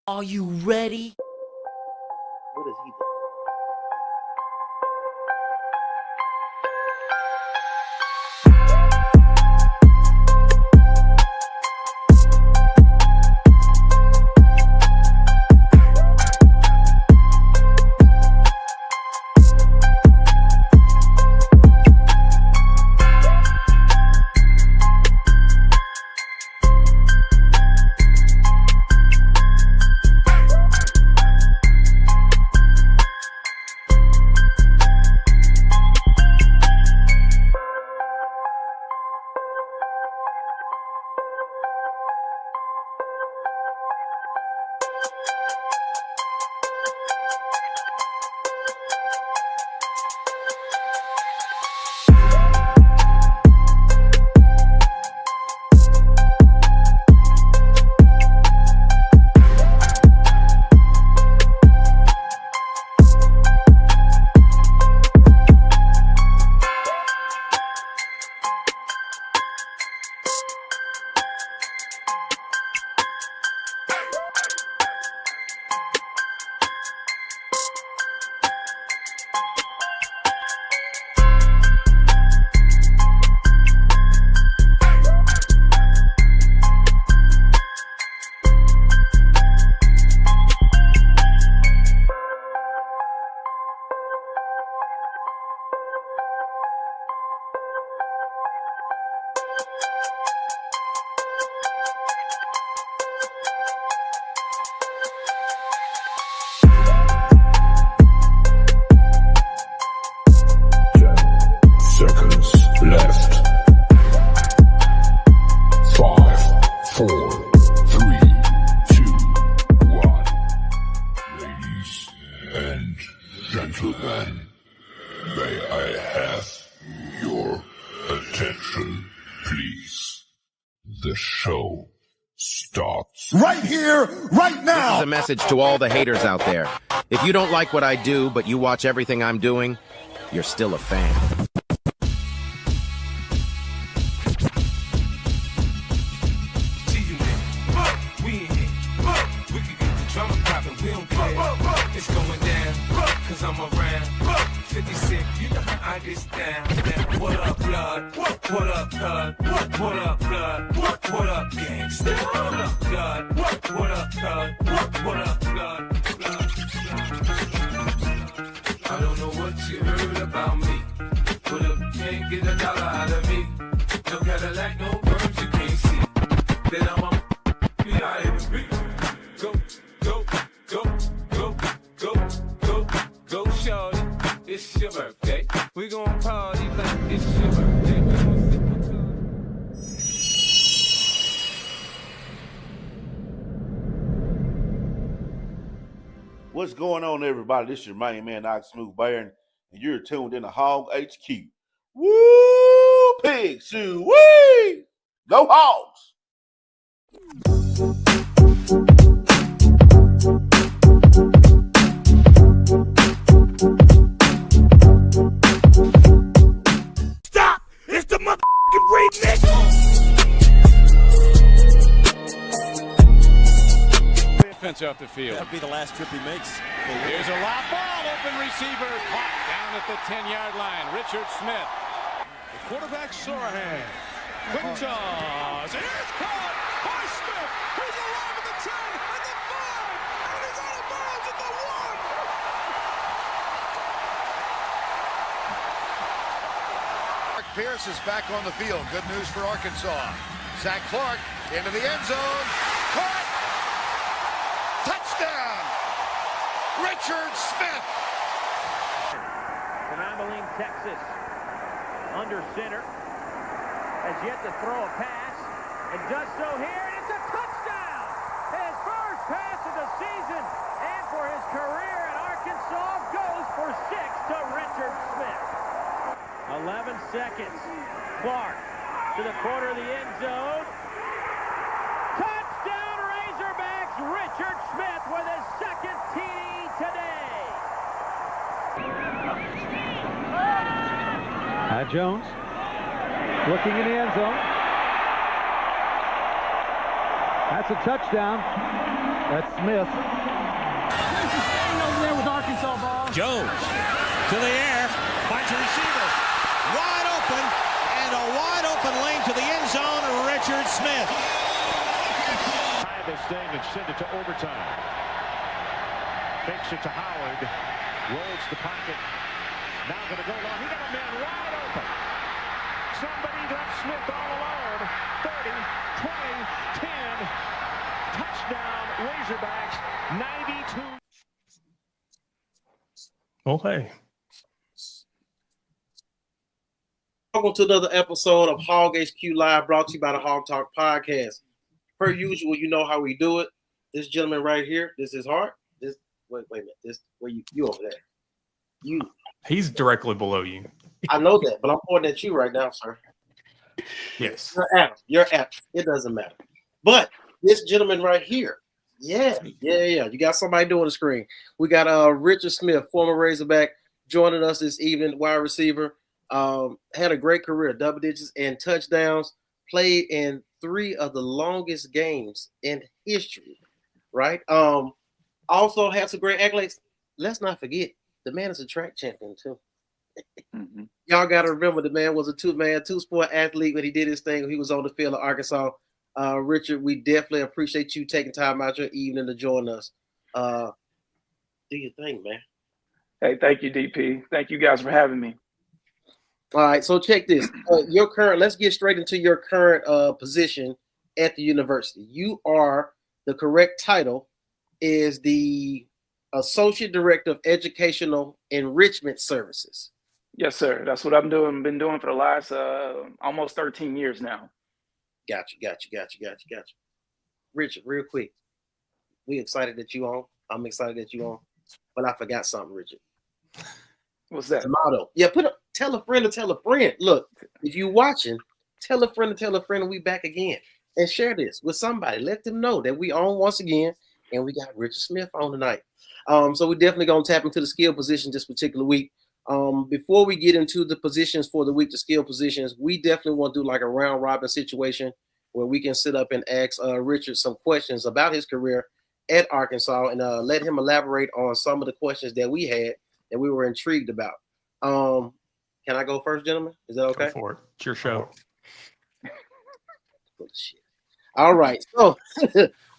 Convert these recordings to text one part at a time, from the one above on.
Are you ready? What is he doing? Left. 5, 4, 3, 2, 1. Ladies and gentlemen, may I have your attention, please? The show starts right here, right now. This is a message to all the haters out there. If you don't like what I do, but you watch everything I'm doing, you're still a fan. It's going down, cause I'm around 56, you know how I get down. What up, blood? What up, blood? What up, blood? What up, gangsta? What up, blood? What up, blood? What up, blood? I don't know what you heard about me, but if you can't get $1 out of me, no Cadillac, no birds, you can't see. Then I'm a be out of the beat. Go, go, go, go, go, go, go, shorty. It's your birthday. We gon' party like it's your birthday. What's going on, everybody? This is your main man, Ox Smooth Baron, and you're tuned in to Hog HQ. Woo! Pig Sue! Wee! Go Hogs! Stop! It's the motherfucking remix! Fence out the field. That'll be the last trip he makes. Here's a lob ball, open receiver, caught down at the 10-yard line. Richard Smith. The quarterback Sorahan. Quick toss. It is caught by Smith. He's alive at the 10, at the 5, and he's out of bounds at the 1. Mark Pierce is back on the field. Good news for Arkansas. Zach Clark into the end zone. Caught. Touchdown! Richard Smith! From Abilene, Texas, under center, has yet to throw a pass, and does so here, and it's a touchdown! His first pass of the season, and for his career at Arkansas, goes for 6 to Richard Smith. 11 seconds. Clark to the corner of the end zone. Touchdown, Razorbacks! Richard Smith with his second TD today. Jones looking in the end zone. That's a touchdown. That's Smith. Jones to the air, finds a receiver, wide open, and a wide open lane to the end zone of Richard Smith. Tie this thing and send it to overtime. Fakes it to Howard, rolls the pocket. Now going to go long. He got a man wide open. Somebody left Smith all alone. 30, 20, 10. Touchdown, Razorbacks, 92. Oh, hey. Welcome to another episode of Hog HQ Live, brought to you by the Hog Talk Podcast. Per usual, you know how we do it. This gentleman right here, this is Hart. This wait a minute. This where you over there. You. He's directly below you. I know that, but I'm pointing at you right now, sir. Yes. You're at. It doesn't matter. But this gentleman right here, yeah. You got somebody doing the screen. We got Richard Smith, former Razorback, joining us this evening, wide receiver. Had a great career, double digits and touchdowns. Played in 3 of the longest games in history, right? Also had some great accolades. Let's not forget, the man is a track champion too. Mm-hmm. Y'all got to remember the man was a two-sport athlete when he did his thing. When he was on the field of Arkansas. Richard, we definitely appreciate you taking time out your evening to join us. Do your thing, man. Hey, thank you, DP. Thank you guys for having me. All right, so check this. Let's get straight into your current position at the university. You are, the correct title is the Associate Director of Educational Enrichment Services. Yes, sir. That's what I'm doing. Been doing for the last almost 13 years now. Got you. Richard, real quick. We excited that you on. I'm excited that you on. But I forgot something, Richard. What's that? The motto. Yeah, tell a friend to tell a friend. Look, if you're watching, tell a friend to tell a friend, and we back again. And share this with somebody. Let them know that we on once again, and we got Richard Smith on tonight. So we're definitely going to tap into the skill position this particular week. Before we get into the positions for the week, the skill positions, we definitely want to do like a round robin situation where we can sit up and ask Richard some questions about his career at Arkansas and let him elaborate on some of the questions that we had that we were intrigued about. Can I go first, gentlemen? Is that okay? Go for it. It's your show. All right. So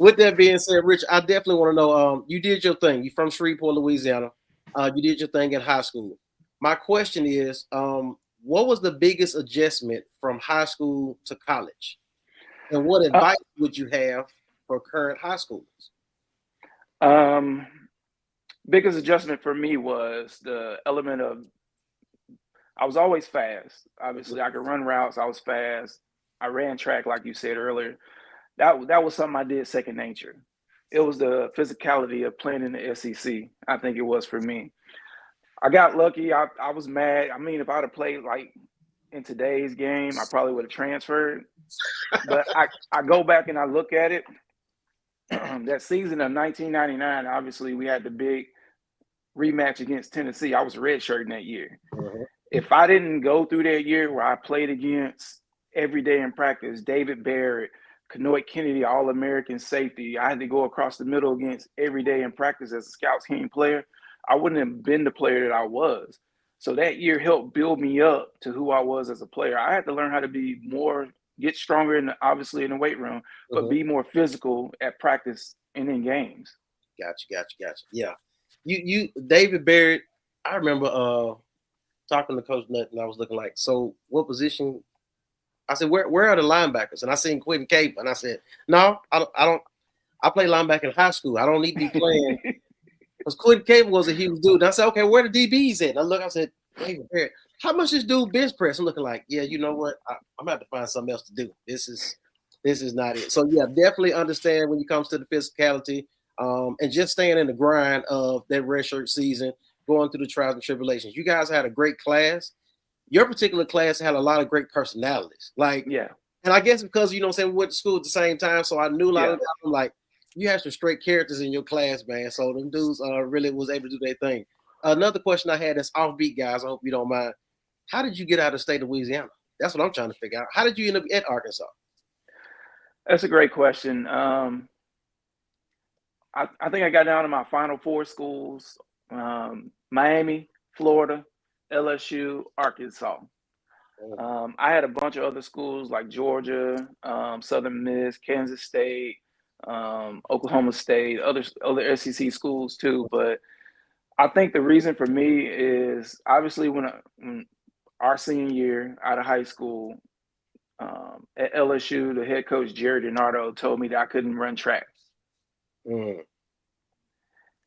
with that being said, Rich, I definitely want to know, you did your thing. You're from Shreveport, Louisiana. You did your thing in high school. My question is, what was the biggest adjustment from high school to college? And what advice would you have for current high schoolers? Biggest adjustment for me was the element of I was always fast. Obviously, I could run routes. I was fast. I ran track, like you said earlier. That was something I did second nature. It was the physicality of playing in the SEC. I think it was for me. I got lucky. I was mad. I mean, if I would have played like in today's game, I probably would have transferred. But I go back and I look at it. That season of 1999, obviously, we had the big rematch against Tennessee. I was redshirting that year. Mm-hmm. If I didn't go through that year where I played against every day in practice, David Barrett, Kenoit Kennedy, All-American safety, I had to go across the middle against every day in practice as a scout team player, I wouldn't have been the player that I was. So that year helped build me up to who I was as a player. I had to learn how to be more, get stronger, obviously in the weight room, but be more physical at practice and in games. Gotcha. Yeah. You David Barrett, I remember talking to Coach Nutt, and I was looking like, so what position? I said, where are the linebackers? And I seen Quentin Cape, and I said, no, I don't. I play linebacker in high school. I don't need to be playing. Because Quentin Cape was a huge dude. And I said, okay, where the DBs at? And I said, David Barrett, how much this dude bench press? I'm looking like, yeah, you know what? I'm gonna have to find something else to do. This is not it. So yeah, definitely understand when it comes to the physicality, and just staying in the grind of that redshirt season, going through the trials and tribulations. You guys had a great class. Your particular class had a lot of great personalities. And I guess because, we went to school at the same time, so I knew a lot of them. Like, you had some straight characters in your class, man. So them dudes really was able to do their thing. Another question I had that's offbeat, guys. I hope you don't mind. How did you get out of the state of Louisiana? That's what I'm trying to figure out. How did you end up at Arkansas? That's a great question. I think I got down to my final four schools: Miami, Florida, LSU, Arkansas. I had a bunch of other schools like Georgia, Southern Miss, Kansas State, Oklahoma State, other SEC schools too. But I think the reason for me is obviously when our senior year out of high school at LSU, the head coach Jerry DiNardo told me that I couldn't run track.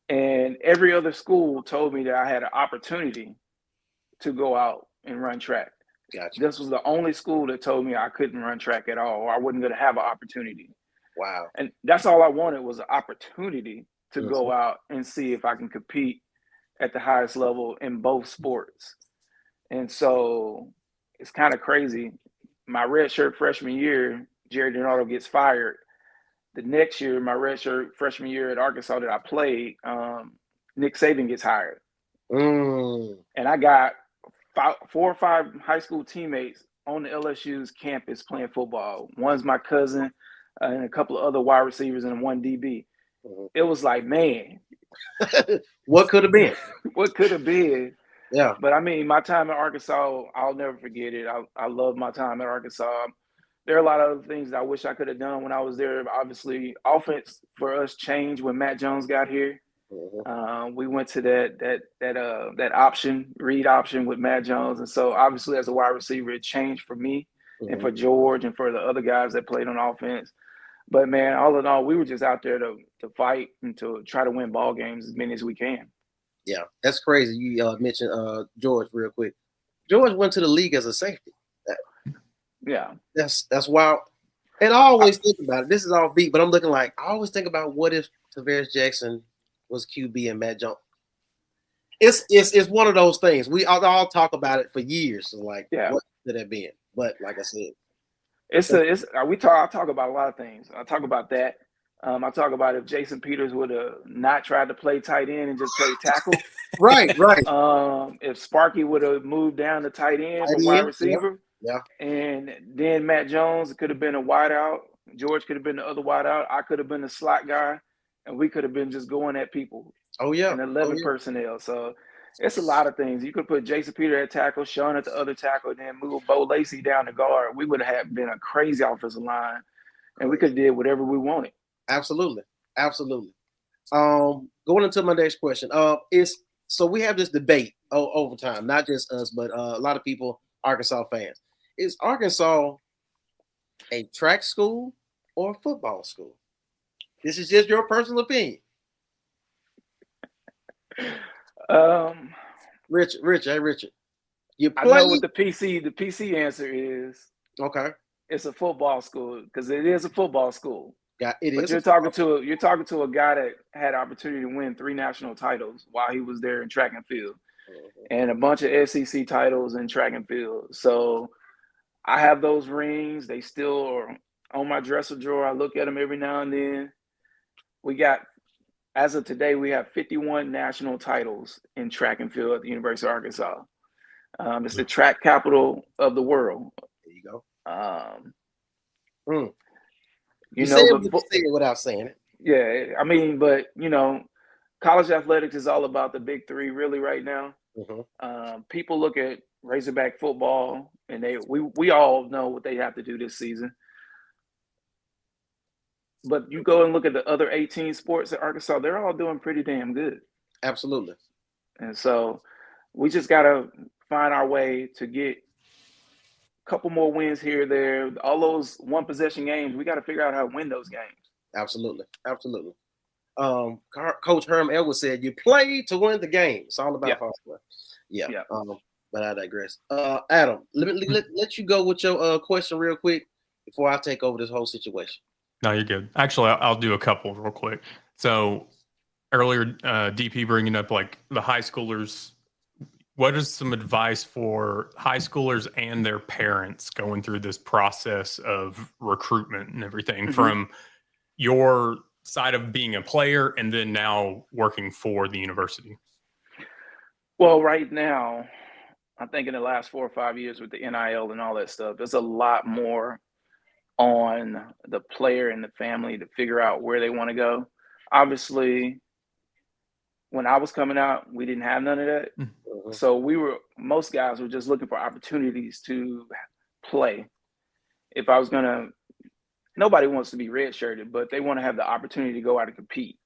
And every other school told me that I had an opportunity to go out and run track. Gotcha. This was the only school that told me I couldn't run track at all, or I wasn't going to have an opportunity. Wow. And that's all I wanted was an opportunity to go out and see if I can compete at the highest level in both sports. And so it's kind of crazy. My redshirt freshman year, Jerry DiNardo gets fired. The next year, my redshirt freshman year at Arkansas that I played, Nick Saban gets hired. And I got 4 or 5 high school teammates on the LSU's campus playing football. One's my cousin and a couple of other wide receivers and one DB. It was like, man. What could have been? What could have been? Yeah. But, I mean, my time at Arkansas, I'll never forget it. I love my time at Arkansas. There are a lot of other things that I wish I could have done when I was there. Obviously, offense for us changed when Matt Jones got here. We went to that option, read option with Matt Jones. And so, obviously, as a wide receiver, it changed for me and for George and for the other guys that played on offense. But, man, all in all, we were just out there to fight and to try to win ball games as many as we can. Yeah, that's crazy. You mentioned George real quick. George went to the league as a safety. Yeah. That's wild. And I always think about it. This is all beat, but I'm looking like I always think about what if Tavares Jackson was QB and Matt Jones. It's one of those things. We all talk about it for years. So like, what could it have been? But like I said, I talk about a lot of things. I talk about that. I talk about if Jason Peters would have not tried to play tight end and just played tackle. Right. If Sparky would have moved down to tight end from wide receiver. Yeah. And then Matt Jones could have been a wideout. George could have been the other wideout. I could have been the slot guy, and we could have been just going at people. Oh, yeah. And 11 personnel. So it's a lot of things. You could put Jason Peter at tackle, Sean at the other tackle, and then move Bo Lacey down the guard. We would have been a crazy offensive line, and we could have did whatever we wanted. Absolutely. Going into my next question, so we have this debate over time, not just us, but a lot of people, Arkansas fans. Is Arkansas a track school or a football school? This is just your personal opinion. Richard. I know what the PC answer is. Okay. It's a football school because it is a football school. You're talking to a guy that had opportunity to win 3 national titles while he was there in track and field, and a bunch of SEC titles in track and field. So I have those rings. They still are on my dresser drawer. I look at them every now and then. As of today, we have 51 national titles in track and field at the University of Arkansas. It's the track capital of the world. There you go. You say it without saying it. Yeah, I mean, but college athletics is all about the big 3 really right now. People look at Razorback football, and we all know what they have to do this season. But you go and look at the other 18 sports at Arkansas, they're all doing pretty damn good. Absolutely. And so we just got to find our way to get a couple more wins here or there. All those one-possession games, we got to figure out how to win those games. Absolutely. Coach Herm Edwards said, you play to win the game. It's all about hard work. Yeah. But I digress. Adam, let you go with your question real quick before I take over this whole situation. No, you're good. Actually, I'll do a couple real quick. So earlier, DP bringing up like the high schoolers. What is some advice for high schoolers and their parents going through this process of recruitment and everything from your side of being a player and then now working for the university? Well, right now, I think in the last 4 or 5 years with the NIL and all that stuff, there's a lot more on the player and the family to figure out where they want to go. obviously, when I was coming out, we didn't have none of that. So most guys were just looking for opportunities to play. If I was gonna, nobody wants to be redshirted, but they want to have the opportunity to go out and compete.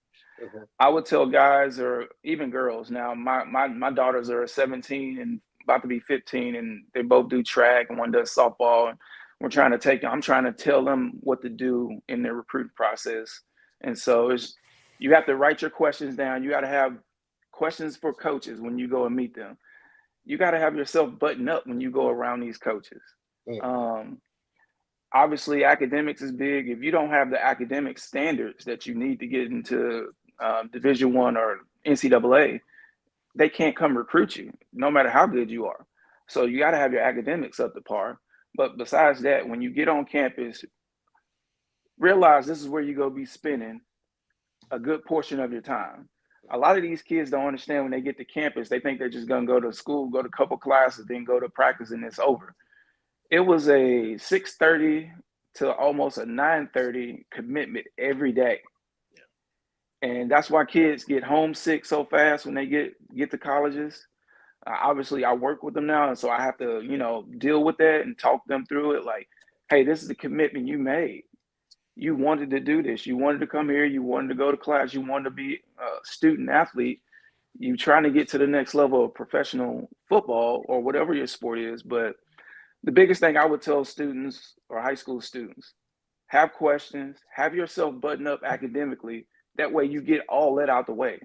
I would tell guys or even girls. Now, my daughters are 17 and about to be 15, and they both do track, and one does softball. And I'm trying to tell them what to do in their recruiting process. And so you have to write your questions down. You got to have questions for coaches when you go and meet them. You got to have yourself buttoned up when you go around these coaches. Obviously, academics is big. If you don't have the academic standards that you need to get into Division I or NCAA, they can't come recruit you, no matter how good you are. So you got to have your academics up to par. But besides that, when you get on campus, realize this is where you're going to be spending a good portion of your time. A lot of these kids don't understand when they get to campus, they think they're just going to go to school, go to a couple classes, then go to practice, and it's over. It was a 6:30 to almost a 9:30 commitment every day. And that's why kids get homesick so fast when they get to colleges. Obviously, I work with them now, and so I have to, deal with that and talk them through it. Like, hey, this is the commitment you made. You wanted to do this. You wanted to come here. You wanted to go to class. You wanted to be a student athlete. You trying to get to the next level of professional football or whatever your sport is. But the biggest thing I would tell students or high school students, have questions, have yourself buttoned up academically. That way you get all that out the way.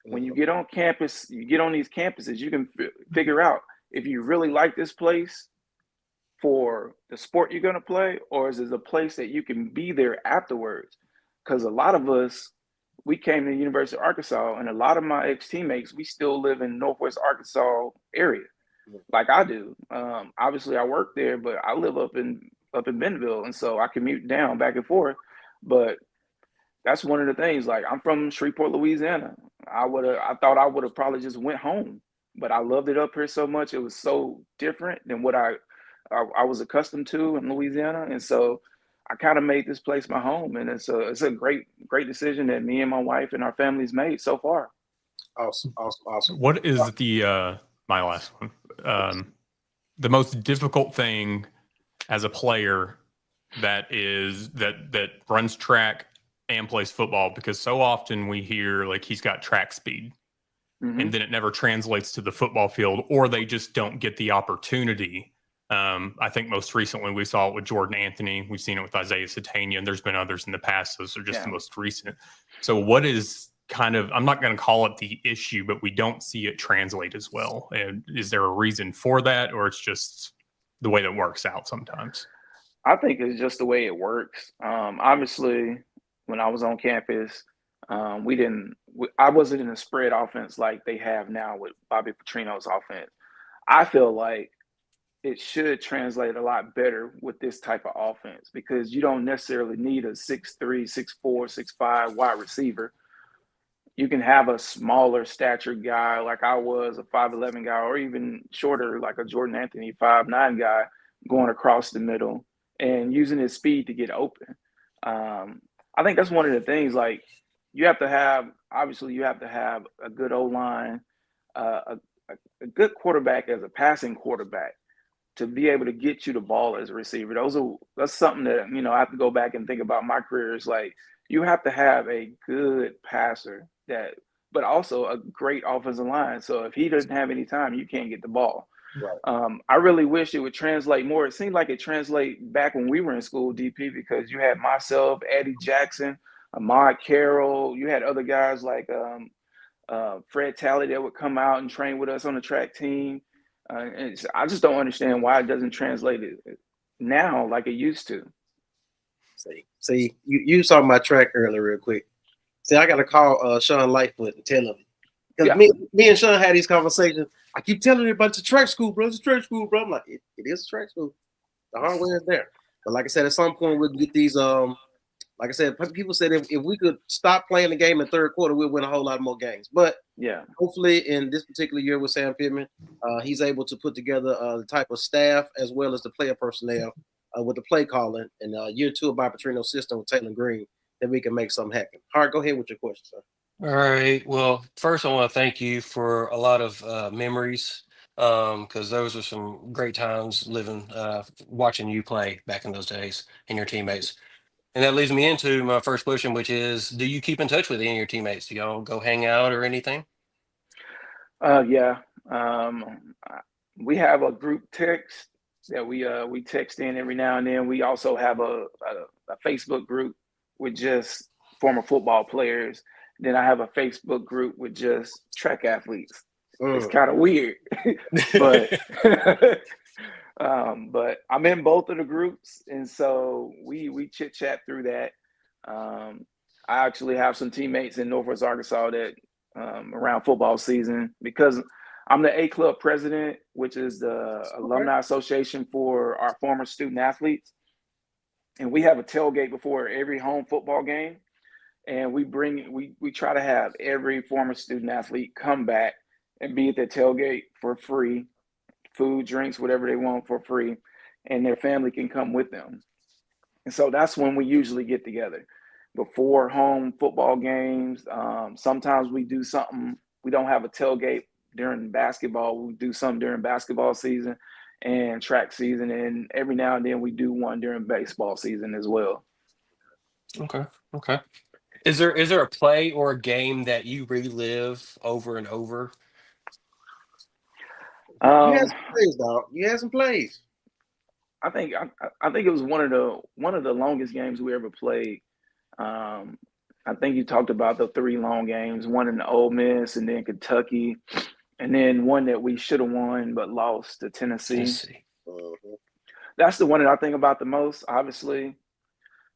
When you get on campus, you get on these campuses, you can figure out if you really like this place for the sport you're going to play, or is it a place that you can be there afterwards? Because a lot of us, we came to the University of Arkansas, and a lot of my ex-teammates, we still live in Northwest Arkansas area, like I do. Obviously, I work there, but I live up in Bentonville, and so I commute down back and forth. But that's one of the things. Like, I'm from Shreveport, Louisiana. I thought I would have probably just went home, but I loved it up here so much. It was so different than what I was accustomed to in Louisiana, and so I kind of made this place my home. And it's a great decision that me and my wife and our families made so far. Awesome. What is my last one? The most difficult thing as a player that runs track and plays football, because so often we hear like he's got track speed and then it never translates to the football field, or they just don't get the opportunity. I think most recently we saw it with Jordan Anthony. We've seen it with Isaiah Satania, and there's been others in the past. Those are just the most recent. So what is I'm not going to call it the issue, but we don't see it translate as well. And is there a reason for that, or it's just the way that works out sometimes? I think it's just the way it works. Obviously, when I was on campus, I wasn't in a spread offense like they have now with Bobby Petrino's offense. I feel like it should translate a lot better with this type of offense, because you don't necessarily need a 6'3", 6'4", 6'5" wide receiver. You can have a smaller stature guy like I was, a 5'11" guy, or even shorter like a Jordan Anthony 5'9" guy going across the middle and using his speed to get open. I think that's one of the things. Like, you have to have a good O-line, a good quarterback as a passing quarterback to be able to get you the ball as a receiver. That's something that, I have to go back and think about my career. It's like, you have to have a good passer but also a great offensive line. So if he doesn't have any time, you can't get the ball. Right. I really wish it would translate more. It seemed like it translated back when we were in school, DP, because you had myself, Eddie Jackson, Ahmad Carroll. You had other guys like Fred Talley that would come out and train with us on the track team. And I just don't understand why it doesn't translate it now like it used to. See, you saw my track earlier real quick. See, I got to call Sean Lightfoot and tell him. Because me and Sean had these conversations. I keep telling him about the track school, bro. It's a track school, bro. I'm like, it is a track school. The hardware is there. But like I said, at some point we'll get these. Like I said, people said if we could stop playing the game in third quarter, we'll win a whole lot more games. But hopefully in this particular year with Sam Pittman, he's able to put together the type of staff as well as the player personnel with the play calling, and year 2 of Bob Petrino's system with Taylor Green, that we can make something happen. Hart, go ahead with your question, sir. All right. Well, first, I want to thank you for a lot of memories because those are some great times living, watching you play back in those days and your teammates. And that leads me into my first question, which is, do you keep in touch with any of your teammates? Do y'all go hang out or anything? Yeah. We have a group text that we text in every now and then. We also have a Facebook group with just former football players. Then I have a Facebook group with just track athletes. It's kind of weird, but but I'm in both of the groups, and so we chit chat through that. I actually have some teammates in Northwest Arkansas that around football season, because I'm the A Club president, which is the alumni association for our former student athletes, and we have a tailgate before every home football game. And we try to have every former student athlete come back and be at the tailgate for free, food, drinks, whatever they want for free, and their family can come with them. And so that's when we usually get together before home football games. Sometimes we do something. We don't have a tailgate during basketball. We do something during basketball season and track season, and every now and then we do one during baseball season as well. Okay. Okay. Is there a play or a game that you relive over and over? You had some plays, dog. You had some plays. I think it was one of the longest games we ever played. I think you talked about the 3 long games, one in the Ole Miss and then Kentucky, and then one that we should have won but lost to Tennessee. That's the one that I think about the most, obviously,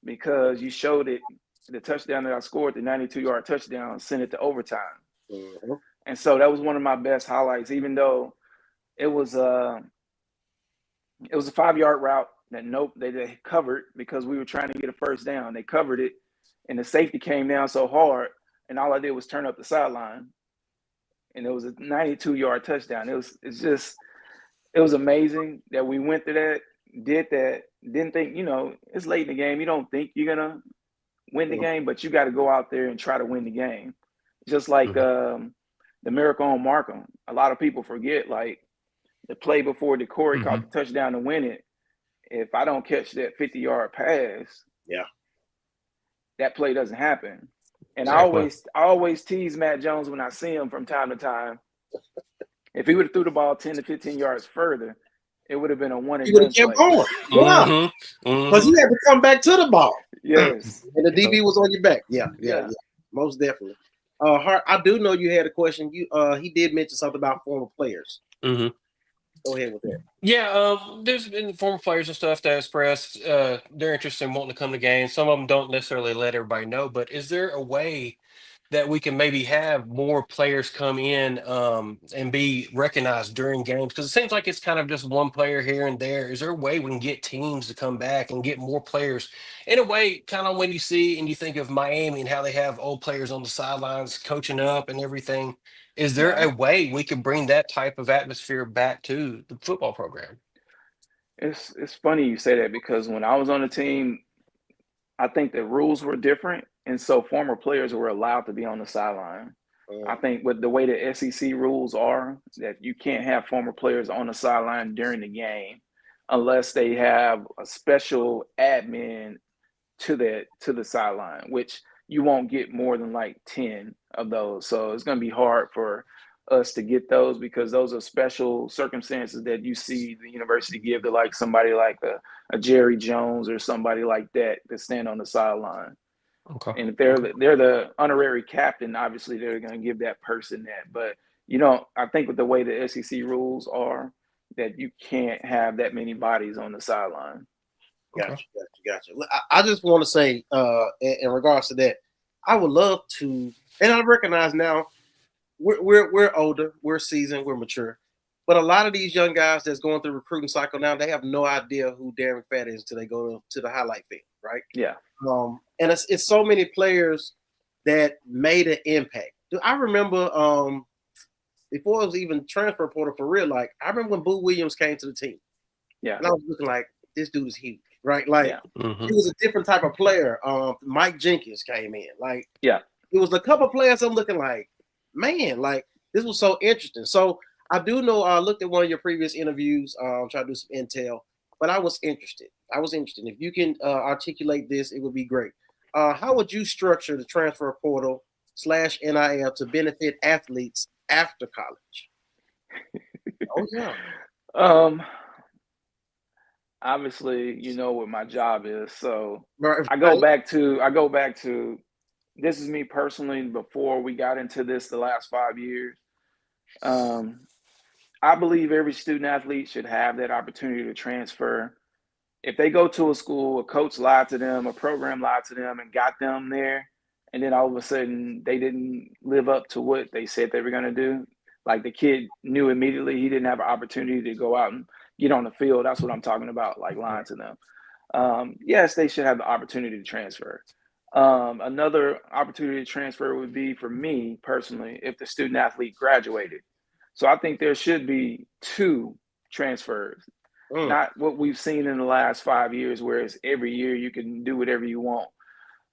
because you showed it. The touchdown that I scored, the 92-yard touchdown, sent it to overtime. And so that was one of my best highlights, even though it was a 5-yard route that they covered because we were trying to get a first down. They covered it, and the safety came down so hard, and all I did was turn up the sideline. And it was a 92-yard touchdown. It was amazing that we went through that, did that, didn't think, it's late in the game. You don't think you're going to win the game, but you got to go out there and try to win the game. Just like the miracle on Markham. A lot of people forget, like, the play before DeCorey caught the touchdown to win it. If I don't catch that 50-yard pass, that play doesn't happen. And I always tease Matt Jones when I see him from time to time. If he would have threw the ball 10 to 15 yards further, it would have been a one and done play. Going. Yeah. Because you had to come back to the ball. Yes. And the DB was on your back. Yeah. Most definitely. Hart, I do know you had a question. He did mention something about former players. Go ahead with that. Yeah, there's been former players and stuff that expressed their interest in wanting to come to games. Some of them don't necessarily let everybody know, but is there a way that we can maybe have more players come in and be recognized during games? Because it seems like it's kind of just one player here and there. Is there a way we can get teams to come back and get more players? In a way, kind of when you see and you think of Miami and how they have old players on the sidelines coaching up and everything, is there a way we could bring that type of atmosphere back to the football program? It's funny you say that, because when I was on the team, I think the rules were different, and so former players were allowed to be on the sideline. I think with the way the SEC rules are, that you can't have former players on the sideline during the game unless they have a special admin to the sideline, which you won't get more than like 10 of those. So it's going to be hard for us to get those, because those are special circumstances that you see the university give to like somebody like a Jerry Jones or somebody like that to stand on the sideline. Okay. And if they're the honorary captain, obviously they're going to give that person that. But I think with the way the SEC rules are, that you can't have that many bodies on the sideline. Gotcha. I just want to say, in regards to that, I would love to, and I recognize now we're older, we're seasoned, we're mature, but a lot of these young guys that's going through the recruiting cycle now, they have no idea who Darren McFadden is until they go to the highlight film, right? Yeah. And it's so many players that made an impact. I remember before it was even transfer portal for real, like I remember when Boo Williams came to the team. Yeah. And I was looking like, this dude is huge. right? Like Yeah. he was a different type of player. Mike Jenkins came in. Like Yeah. it was a couple players I'm looking like, man, like this was so interesting. So I do know I looked at one of your previous interviews, try to do some intel, but I was interested. If you can articulate this, it would be great. How would you structure the transfer portal / NIL to benefit athletes after college? Oh yeah. Obviously, you know what my job is. So Right. I go back to this is me personally before we got into this the last 5 years. I believe every student athlete should have that opportunity to transfer. If they go to a school, a coach lied to them, a program lied to them and got them there, and then all of a sudden they didn't live up to what they said they were going to do. Like the kid knew immediately he didn't have an opportunity to go out and get on the field. That's what I'm talking about, like lying to them. Yes, they should have the opportunity to transfer. Another opportunity to transfer would be for me personally if the student athlete graduated. So I think there should be 2 transfers, not what we've seen in the last 5 years, where it's every year you can do whatever you want.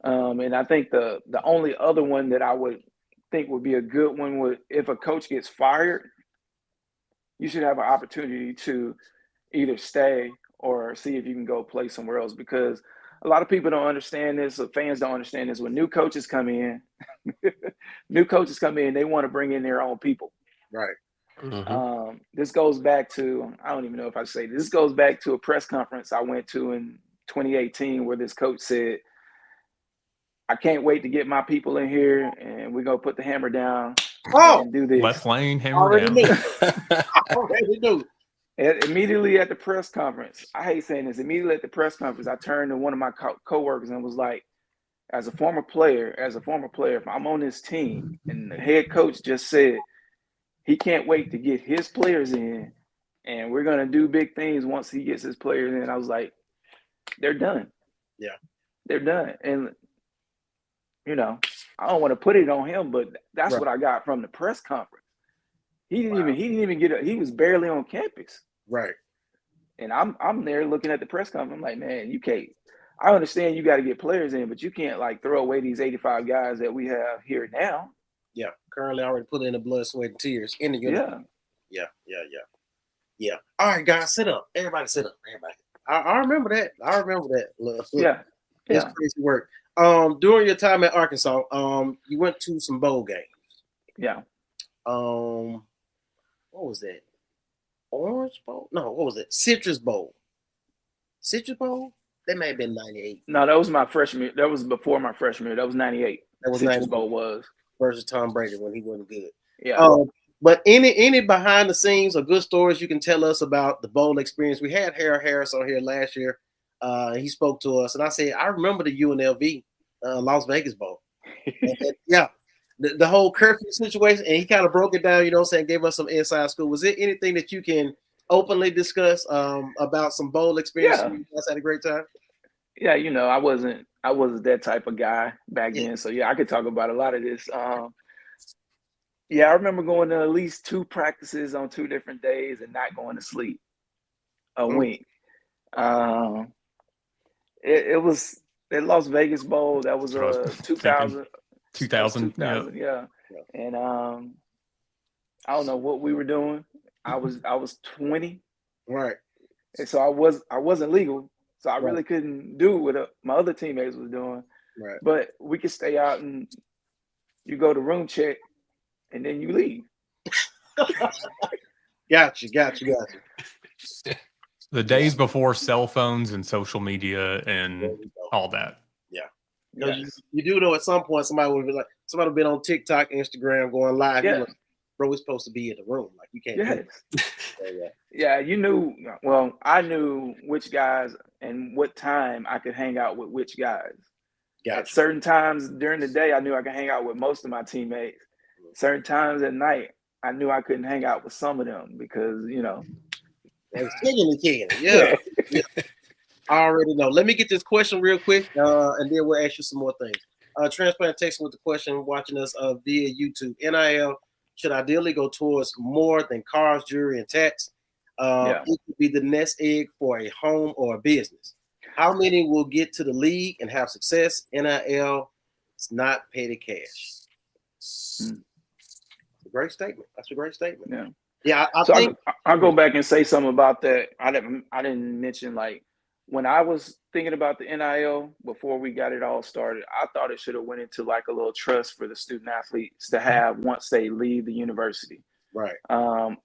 And I think the only other one that I would think would be a good one would, if a coach gets fired, you should have an opportunity to either stay or see if you can go play somewhere else, because a lot of people don't understand this, or fans don't understand this. When new coaches come in, they want to bring in their own people. Right. This goes back to, I don't even know if I say this goes back to a press conference I went to in 2018 where this coach said, I can't wait to get my people in here and we're going to put the hammer down and do this. Left lane, hammer down. Already knew. Immediately at the press conference, I hate saying this, immediately at the press conference, I turned to one of my coworkers and was like, as a former player, if I'm on this team and the head coach just said he can't wait to get his players in and we're going to do big things once he gets his players in, I was like, they're done. Yeah. They're done. And, you know, I don't want to put it on him, but that's what I got from the press conference. He didn't even get he was barely on campus. Right. And I'm there looking at the press conference. I'm like, man, you can't. I understand you got to get players in, but you can't like throw away these 85 guys that we have here now. Yeah. Currently already put in the blood, sweat, and tears in the uniform. Yeah. All right, guys, sit up. Everybody sit up. Everybody. I remember that. Look, it's crazy work. During your time at Arkansas, you went to some bowl games. Yeah. What was that? Orange Bowl? No, what was it? Citrus Bowl. Citrus Bowl? That may have been 98. No, that was my freshman year. That was before my freshman year. That was 98. That was Citrus 98. Bowl was. Versus Tom Brady when he wasn't good. Yeah. But any behind the scenes or good stories you can tell us about the bowl experience? We had Harold Harris on here last year. He spoke to us, and I said, I remember the UNLV Las Vegas Bowl. Yeah. The whole curfew situation, and he kind of broke it down, you know what I'm saying, gave us some inside scoop. Was there anything that you can openly discuss about some bowl experience? Yeah. You guys had a great time? Yeah, you know, I wasn't that type of guy back then. So yeah, I could talk about a lot of this. Yeah, I remember going to at least 2 practices on 2 different days and not going to sleep a week. It was at Las Vegas Bowl. That was 2000. 2000, yeah. And I don't know what we were doing. I was 20, right? And so I wasn't legal, so I really couldn't do what my other teammates was doing. Right. But we could stay out and you go to room check, and then you leave. Got you. The days before cell phones and social media and all that. Yeah. You do know at some point somebody would be like, somebody would be on TikTok, Instagram, going live. Yeah. Like, bro, we're supposed to be in the room. Like you can't. Yes. Yeah, you knew. Well, I knew which guys and what time I could hang out with which guys. At certain times during the day, I knew I could hang out with most of my teammates. Certain times at night, I knew I couldn't hang out with some of them because, you know. They was kicking. Yeah. I already know. Let me get this question real quick, and then we'll ask you some more things. Transplant text with the question, watching us via YouTube. NIL should ideally go towards more than cars, jewelry, and tax. It could be the nest egg for a home or a business. How many will get to the league and have success? NIL, it's not petty cash. It's a great statement. That's a great statement. Yeah. Yeah, I So think I'll go back and say something about that. I didn't mention, like, when I was thinking about the NIL before we got it all started, I thought it should have went into like a little trust for the student athletes to have once they leave the university. right.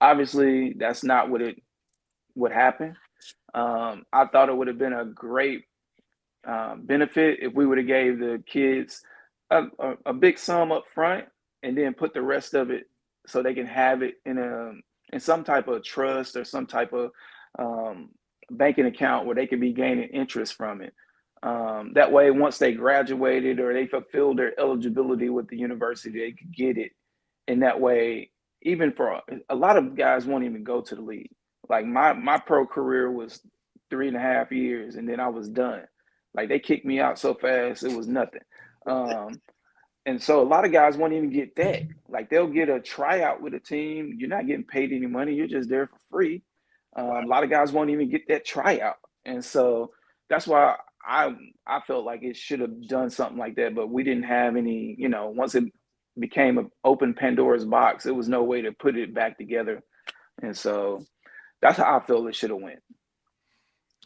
Obviously, that's not what it would happen. I thought it would have been a great benefit if we would have gave the kids a big sum up front and then put the rest of it so they can have it in some type of trust or some type of banking account where they can be gaining interest from it. That way, once they graduated or they fulfilled their eligibility with the university, they could get it. And that way, even for a lot of guys won't even go to the league. Like my pro career was 3.5 years, and then I was done. Like, they kicked me out so fast, it was nothing. And so a lot of guys won't even get that. Like, they'll get a tryout with a team. You're not getting paid any money. You're just there for free. A lot of guys won't even get that tryout. And so that's why I felt like it should have done something like that. But we didn't have any, once it became an open Pandora's box, it was no way to put it back together. And so that's how I feel it should have went.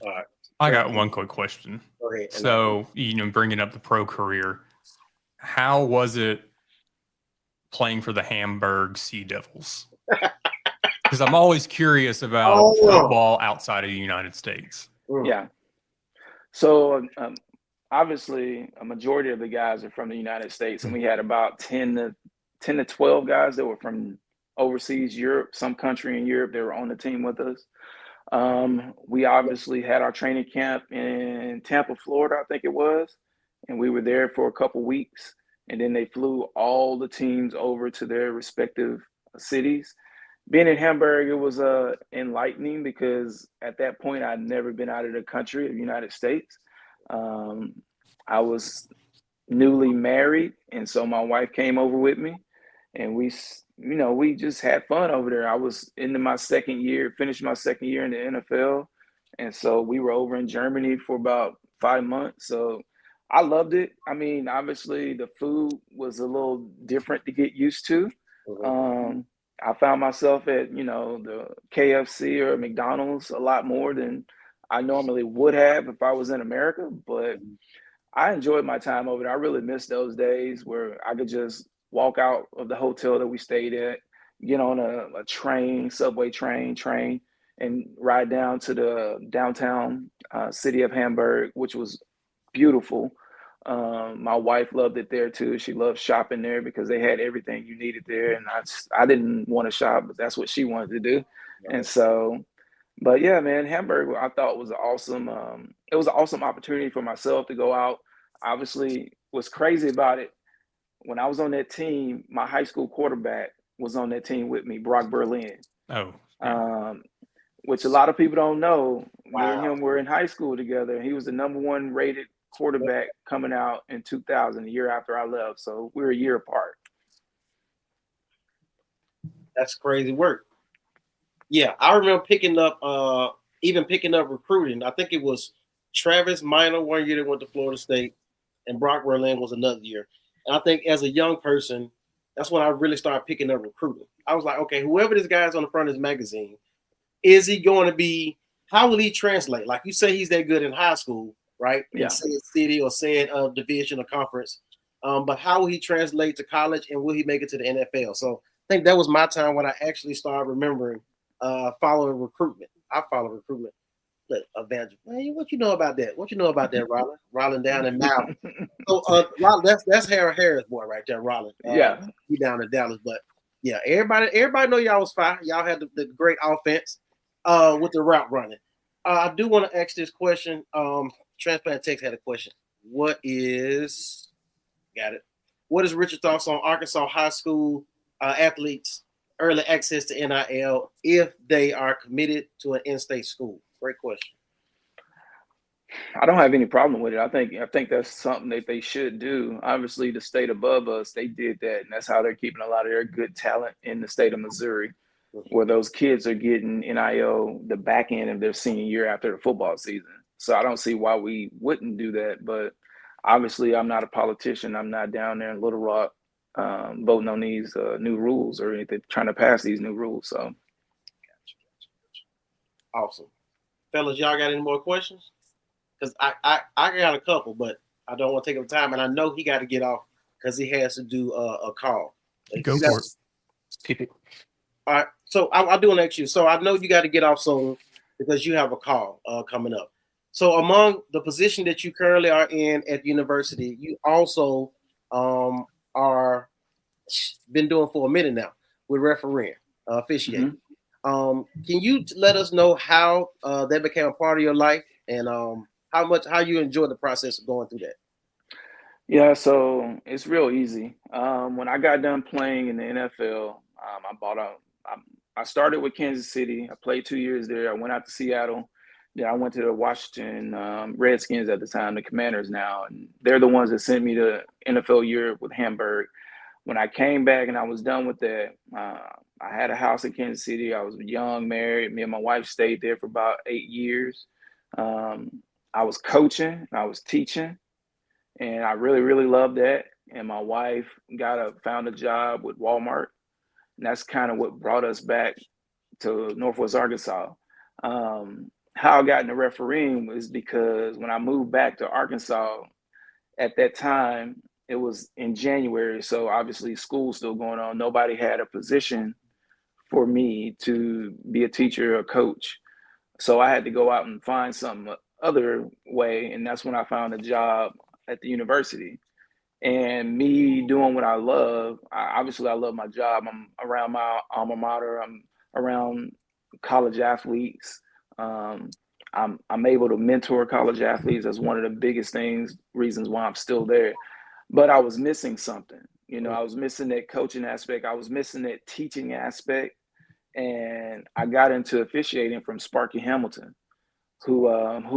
All right. I got one quick question. Go ahead. So, bringing up the pro career, how was it playing for the Hamburg Sea Devils? Because I'm always curious about football outside of the United States. Yeah. So obviously, a majority of the guys are from the United States, and we had about 10 to 12 guys that were from overseas Europe, some country in Europe. They were on the team with us. We obviously had our training camp in Tampa, Florida, I think it was, and we were there for a couple weeks, and then they flew all the teams over to their respective cities. Being in Hamburg, it was enlightening because at that point I'd never been out of the country, the United States. I was newly married, and so my wife came over with me, and we just had fun over there. I was into my second year, finished my second year in the NFL. And so we were over in Germany for about 5 months. So I loved it. I mean, obviously the food was a little different to get used to. I found myself at, the KFC or McDonald's a lot more than I normally would have if I was in America. But I enjoyed my time over there. I really missed those days where I could just walk out of the hotel that we stayed at, get on a train, subway train, and ride down to the downtown city of Hamburg, which was beautiful. My wife loved it there too. She loved shopping there because they had everything you needed there. And I didn't want to shop, but that's what she wanted to do. Right. And so, but yeah, man, Hamburg, I thought was awesome. It was an awesome opportunity for myself to go out. Obviously, what's crazy about it, when I was on that team, my high school quarterback was on that team with me, Brock Berlin. Oh. Which a lot of people don't know. Wow. Me and him were in high school together. He was the #1 rated quarterback coming out in 2000, the year after I left. So we were a year apart. That's crazy work. Yeah, I remember picking up recruiting. I think it was Travis Minor one year that went to Florida State, and Brock Berlin was another year. And I think as a young person, that's when I really started picking up recruiting. I was like, okay, whoever this guy is on the front of this magazine, is he going to be, how will he translate? Like you say, he's that good in high school, right? Yeah. In said city or said division or conference. But how will he translate to college, and will he make it to the NFL? So I think that was my time when I actually started remembering following recruitment. I follow recruitment. Evangel, man, what you know about that? What you know about that, Rollin? Rollin down in Maryland. So that's Harris boy right there, Rollin. Yeah, he down in Dallas, but yeah, everybody know y'all was fine. Y'all had the great offense with the route running. I do want to ask this question. Transplant Text had a question. What is Richard's thoughts on Arkansas high school athletes early access to NIL if they are committed to an in-state school? Great question. I don't have any problem with it. I think that's something that they should do. Obviously, the state above us, they did that, and that's how they're keeping a lot of their good talent in the state of Missouri, where those kids are getting NIL the back end of their senior year after the football season. So I don't see why we wouldn't do that. But obviously, I'm not a politician. I'm not down there in Little Rock voting on these new rules or anything, trying to pass these new rules. So Awesome. Fellas, y'all got any more questions? Because I got a couple, but I don't want to take up time. And I know he got to get off because he has to do a call. Go for it. Keep it. All right. So I'll do an next year. So I know you got to get off soon because you have a call coming up. So among the position that you currently are in at the university, you also are been doing for a minute now with refereeing, officiating. Can you let us know how that became a part of your life and how you enjoy the process of going through that? Yeah, so it's real easy. When I got done playing in the NFL, I started with Kansas City. I played 2 years there. I went out to Seattle. Then I went to the Washington Redskins at the time, the Commanders now. And they're the ones that sent me to NFL Europe with Hamburg. When I came back and I was done with that, I had a house in Kansas City. I was young, married. Me and my wife stayed there for about 8 years. I was coaching. I was teaching. And I really, really loved that. And my wife found a job with Walmart. And that's kind of what brought us back to Northwest Arkansas. How I got into refereeing was because when I moved back to Arkansas, at that time, it was in January. So obviously school's still going on. Nobody had a position for me to be a teacher or coach. So I had to go out and find some other way. And that's when I found a job at the university. And me doing what I love, obviously I love my job. I'm around my alma mater. I'm around college athletes. I'm able to mentor college athletes. That's one of the biggest reasons why I'm still there. But I was missing something. I was missing that coaching aspect. I was missing that teaching aspect. And I got into officiating from Sparky Hamilton, who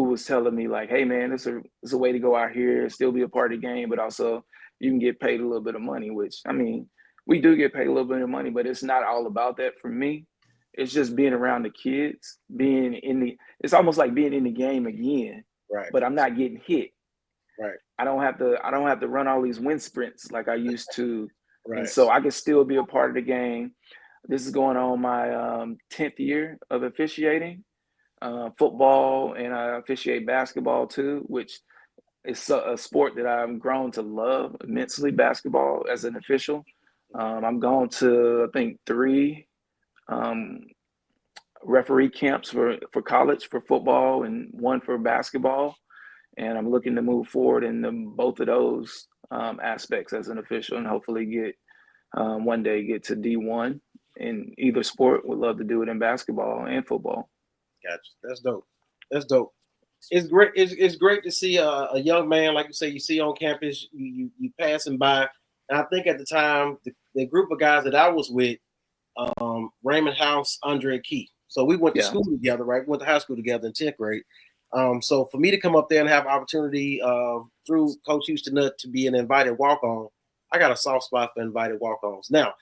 was telling me like, hey man, it's a way to go out here, still be a part of the game, but also you can get paid a little bit of money, which, I mean, we do get paid a little bit of money, but it's not all about that for me. It's just being around the kids, it's almost like being in the game again, right? But I'm not getting hit. Right. I don't have to run all these wind sprints like I used to. Right. And so I can still be a part of the game. This is going on my 10th year of officiating football, and I officiate basketball too, which is a sport that I've grown to love immensely, basketball as an official. I'm going to, I think, 3 referee camps for college for football and 1 for basketball. And I'm looking to move forward in both of those aspects as an official, and hopefully one day get to D1 in either sport. Would love to do it in basketball and football. Gotcha. That's dope. That's dope. It's great. It's great to see a young man, like you say, you see on campus, you passing by. And I think at the time, the group of guys that I was with, Raymond House, Andre Key. So we went to school together, right? We went to high school together in 10th grade. So for me to come up there and have opportunity through Coach Houston Nutt to be an invited walk-on, I got a soft spot for invited walk-ons. Now,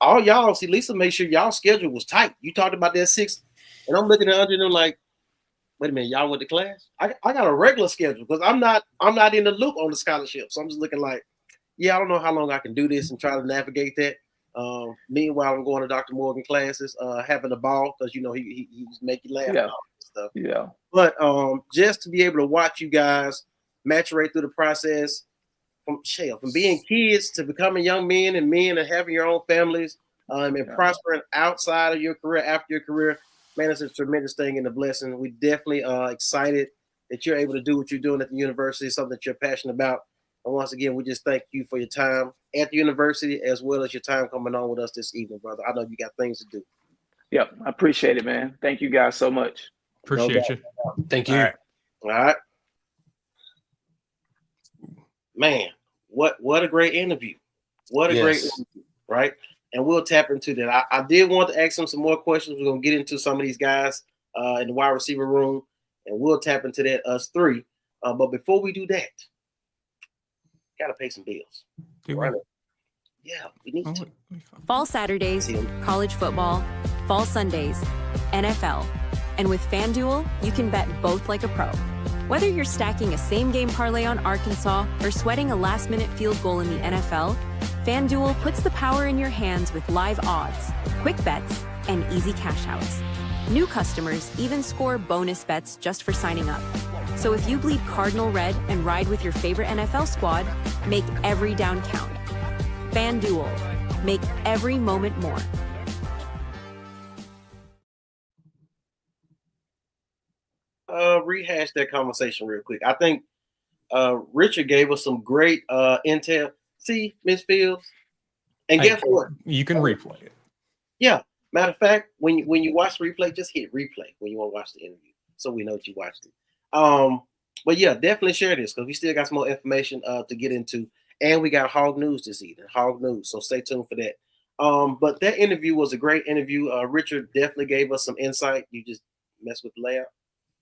all y'all, see, Lisa made sure y'all schedule was tight. You talked about that 6, and I'm looking at Andre and I'm like, wait a minute, y'all went to class? I got a regular schedule because I'm not in the loop on the scholarship. So I'm just looking like, yeah, I don't know how long I can do this and try to navigate that. Meanwhile, I'm going to Dr. Morgan classes, having a ball because he make you laugh and all that stuff. Yeah. But just to be able to watch you guys maturate through the process from being kids to becoming young men and having your own families and prospering outside of your career, after your career, man, it's a tremendous thing and a blessing. We definitely are excited that you're able to do what you're doing at the university, something that you're passionate about. And once again, we just thank you for your time at the university as well as your time coming on with us this evening, brother. I know you got things to do. Yep, I appreciate it, man. Thank you guys so much. Appreciate you. Thank you. All right. Man, what a great interview. What a great interview, right? And we'll tap into that. I did want to ask him some more questions. We're going to get into some of these guys in the wide receiver room, and we'll tap into that, us 3. But before we do that, got to pay some bills. Right? Yeah, we need to. Fall Saturdays, college football. Fall Sundays, NFL. And with FanDuel, you can bet both like a pro. Whether you're stacking a same-game parlay on Arkansas or sweating a last-minute field goal in the NFL, FanDuel puts the power in your hands with live odds, quick bets, and easy cash outs. New customers even score bonus bets just for signing up. So if you bleed Cardinal red and ride with your favorite NFL squad, make every down count. FanDuel, make every moment more. Rehash that conversation real quick. I think Richard gave us some great intel. See, Miss Fields? And guess what? You can replay it. Yeah. Matter of fact, when you watch the replay, just hit replay when you want to watch the interview, so we know that you watched it. But yeah, definitely share this because we still got some more information to get into, and we got Hog News this evening. Hog News, so stay tuned for that. But that interview was a great interview. Richard definitely gave us some insight. You just mess with the layout.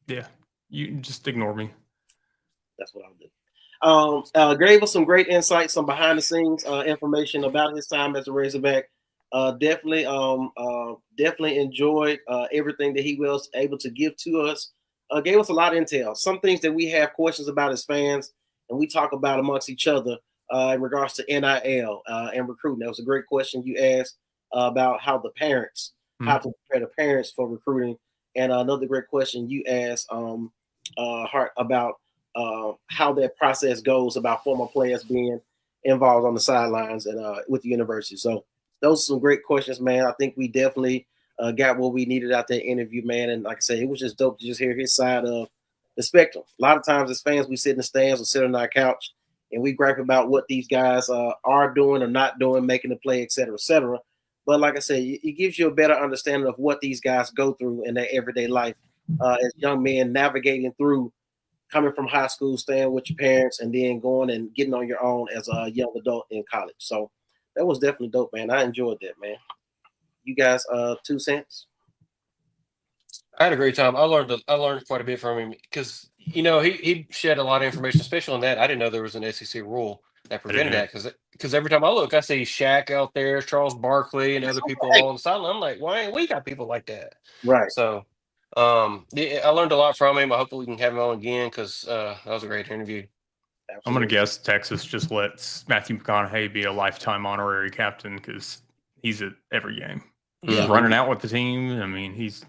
Yeah, you just ignore me. That's what I'll do. Gave us some great insight, some behind the scenes information about his time as a Razorback. Definitely enjoyed everything that he was able to give to us. Gave us a lot of intel. Some things that we have questions about as fans, and we talk about amongst each other in regards to NIL and recruiting. That was a great question you asked about how the parents, how to prepare the parents for recruiting, and another great question you asked Hart about how that process goes about former players being involved on the sidelines and with the university. So those are some great questions, man. I think we definitely got what we needed out that interview, man. And like I said, it was just dope to just hear his side of the spectrum. A lot of times as fans, we sit in the stands or sit on our couch and we gripe about what these guys are doing or not doing, making the play, et cetera, et cetera. But like I said, it gives you a better understanding of what these guys go through in their everyday life as young men navigating through coming from high school, staying with your parents, and then going and getting on your own as a young adult in college. So that was definitely dope, man. I enjoyed that, man. You guys, 2 cents? I had a great time. I learned quite a bit from him because he shed a lot of information, especially on that. I didn't know there was an SEC rule that prevented that because every time I look, I see Shaq out there, Charles Barkley, and other people all on the sideline. I'm like, why ain't we got people like that? Right. So, yeah, I learned a lot from him. I hope we can have him on again because that was a great interview. Absolutely. I'm going to guess Texas just lets Matthew McConaughey be a lifetime honorary captain because he's at every game. He's running out with the team. I mean, he's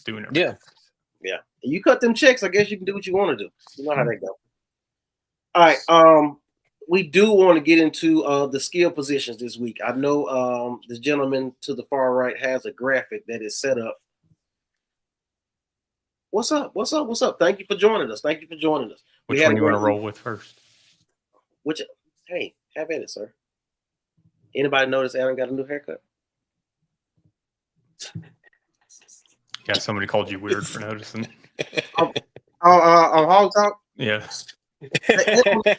doing everything. Yeah. You cut them checks, I guess you can do what you want to do. You know how that goes. All right. We do want to get into the skill positions this week. I know the gentleman to the far right has a graphic that is set up. What's up? Thank you for joining us. Which one you want to roll with first? Hey, have at it, sir. Anybody notice Adam got a new haircut? Yeah, somebody called you weird for noticing. On Hog Talk? Yeah. You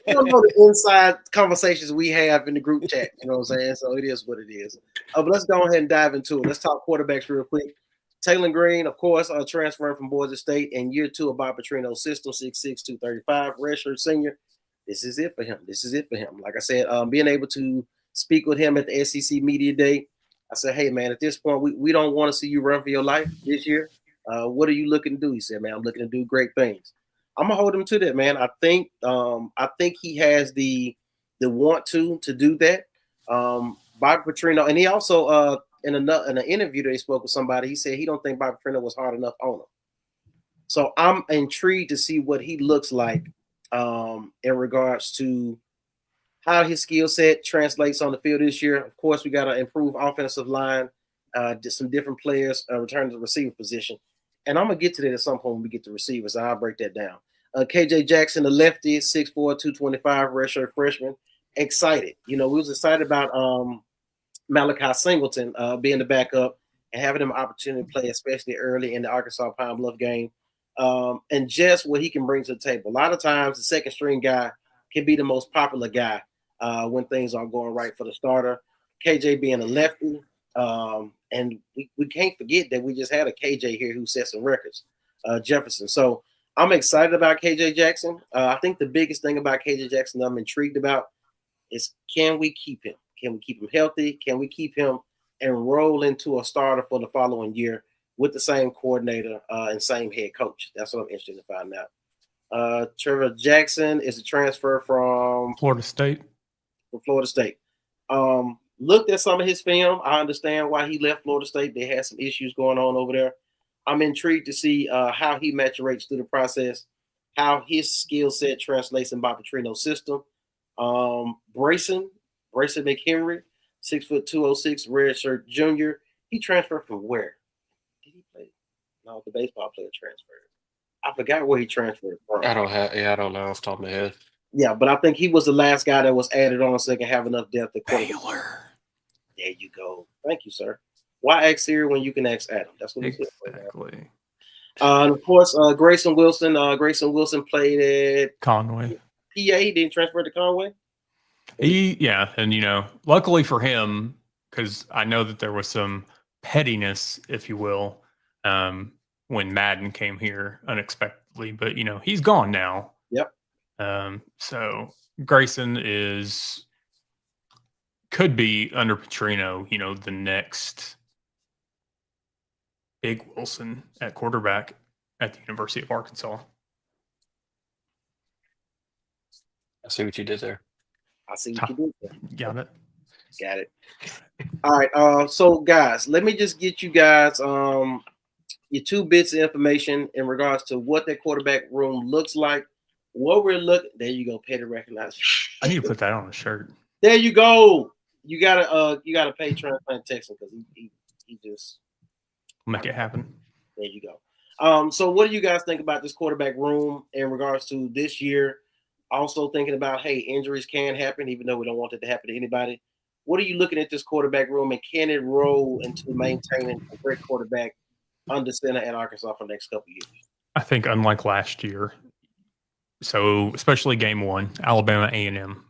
don't know the inside conversations we have in the group chat. You know what I'm saying? So it is what it is. But let's go ahead and dive into it. Let's talk quarterbacks real quick. Taylor Green, of course, transferring from Boise State in year 2 of Bob Petrino's system, 6'6", 235, redshirt senior. This is it for him. Like I said, being able to speak with him at the SEC Media Day, I said, hey, man, at this point, we don't want to see you run for your life this year. What are you looking to do? He said, man, I'm looking to do great things. I'm going to hold him to that, man. I think he has the want to do that. Bob Petrino, and he also in an interview that he spoke with somebody, he said he don't think Bob Petrino was hard enough on him. So I'm intrigued to see what he looks like in regards to how his skill set translates on the field this year. Of course, we got to improve offensive line, some different players return to the receiver position. And I'm going to get to that at some point when we get to receivers. So I'll break that down. KJ Jackson, the lefty, 6'4", 225, redshirt freshman. Excited. We was excited about Malachi Singleton being the backup and having him an opportunity to play, especially early in the Arkansas Pine Bluff game. And just what he can bring to the table. A lot of times the second string guy can be the most popular guy when things aren't going right for the starter. KJ being a lefty. And we can't forget that we just had a KJ here who set some records, Jefferson. So I'm excited about KJ Jackson. I think the biggest thing about KJ Jackson that I'm intrigued about is can we keep him? Can we keep him healthy? Can we keep him and roll into a starter for the following year with the same coordinator and same head coach? That's what I'm interested to find out. Trevor Jackson is a transfer from Florida State. Florida State. Looked at some of his film. I understand why he left Florida State. They had some issues going on over there. I'm intrigued to see how he maturates through the process, how his skill set translates in Bob Petrino's system. Brayson McHenry, 6'2", 206, redshirt junior. He transferred from where? Did he play? No, the baseball player transferred. I forgot where he transferred from. I don't know off the top of my head. Yeah, but I think he was the last guy that was added on so they can have enough depth. Baylor. There you go. Thank you, sir. Why ask Siri when you can ask Adam? That's what he said. Exactly. Of course, Grayson Wilson. Grayson Wilson played at Conway. PA. He didn't transfer to Conway. And luckily for him, because I know that there was some pettiness, if you will, when Madden came here unexpectedly. But he's gone now. Yep. So Grayson could be under Petrino, the next big Wilson at quarterback at the University of Arkansas. I see what you did there. I see what you did there. Got it. Got it. All right. So guys, let me just get you guys your 2 bits of information in regards to what that quarterback room looks like. What we're looking. There you go. Pay to recognize. I need to put that on a shirt. There you go. You gotta pay Transplant Texan because he just make it happen. There you go. So what do you guys think about this quarterback room in regards to this year? Also thinking about, hey, injuries can happen, even though we don't want it to happen to anybody. What are you looking at this quarterback room, and can it roll into maintaining a great quarterback under center at Arkansas for the next couple of years? I think unlike last year, so especially game 1, Alabama A&M,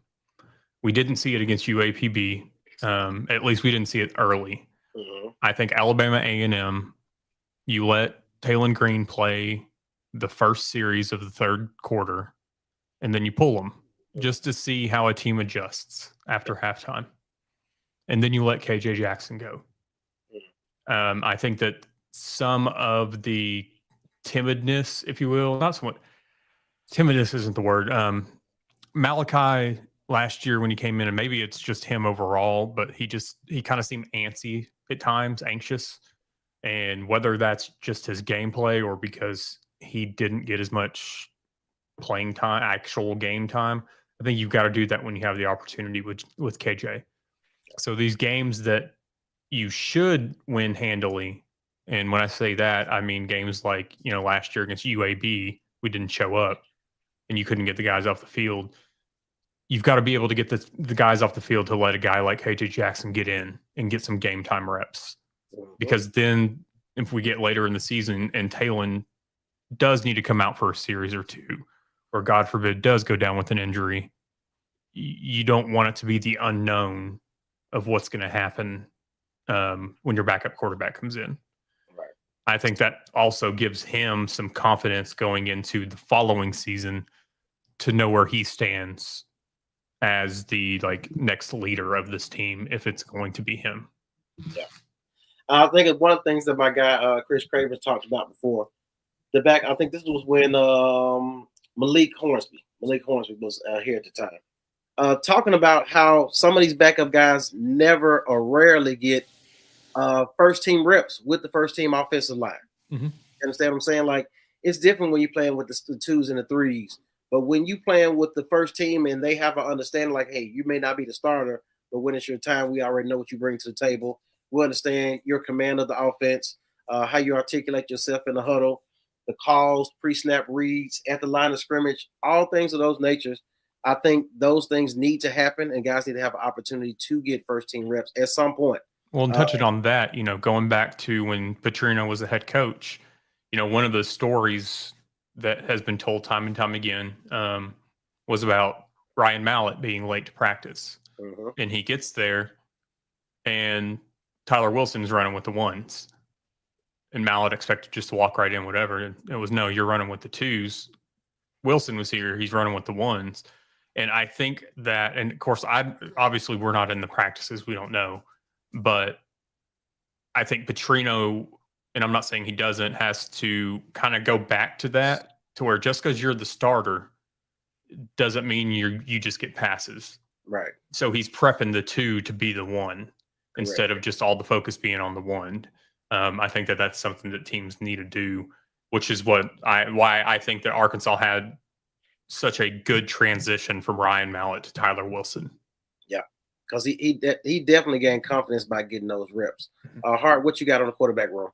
we didn't see it against UAPB. At least we didn't see it early. Mm-hmm. I think Alabama A&M, you let Taylon Green play the first series of the third quarter, and then you pull them just to see how a team adjusts after halftime. And then you let KJ Jackson go. I think that some of the timidness, if you will, not somewhat, timidness isn't the word. Malachi last year when he came in, and maybe it's just him overall, but he kind of seemed antsy at times, anxious. And whether that's just his gameplay or because he didn't get as much playing time, actual game time, I think you've got to do that when you have the opportunity with KJ. So these games that you should win handily, and when I say that, I mean games like, last year against UAB, we didn't show up and you couldn't get the guys off the field. You've got to be able to get the guys off the field to let a guy like KJ Jackson get in and get some game time reps. Because then if we get later in the season and Taylon does need to come out for a series or 2, or God forbid does go down with an injury, you don't want it to be the unknown of what's going to happen when your backup quarterback comes in. Right. I think that also gives him some confidence going into the following season to know where he stands as the next leader of this team, if it's going to be him. Yeah. I think it's one of the things that my guy Chris Craver talked about before. I think this was when Malik Hornsby was here at the time. Talking about how some of these backup guys never or rarely get first team reps with the first team offensive line. Mm-hmm. You understand what I'm saying? It's different when you're playing with the 2s and the 3s. But when you playing with the first team and they have an understanding hey, you may not be the starter, but when it's your time, we already know what you bring to the table. We understand your command of the offense, how you articulate yourself in the huddle, the calls, pre-snap reads, at the line of scrimmage, all things of those natures. I think those things need to happen, and guys need to have an opportunity to get first-team reps at some point. Well, and touching on that, going back to when Petrino was the head coach, one of the stories that has been told time and time again was about Ryan Mallett being late to practice. Mm-hmm. And he gets there, and Tyler Wilson's running with the 1s. And Mallett expected just to walk right in, whatever. And it was, no, you're running with the 2s. Wilson was here. He's running with the 1s. And I think that, and of course, obviously we're not in the practices. We don't know. But I think Petrino, and I'm not saying he doesn't, has to kind of go back to that to where just because you're the starter doesn't mean you just get passes. Right. So he's prepping the two to be the one instead of just all the focus being on the one. I think that's something that teams need to do, which is why I think that Arkansas had such a good transition from Ryan Mallett to Tyler Wilson. Yeah, because he definitely gained confidence by getting those reps. Hart, what you got on the quarterback room?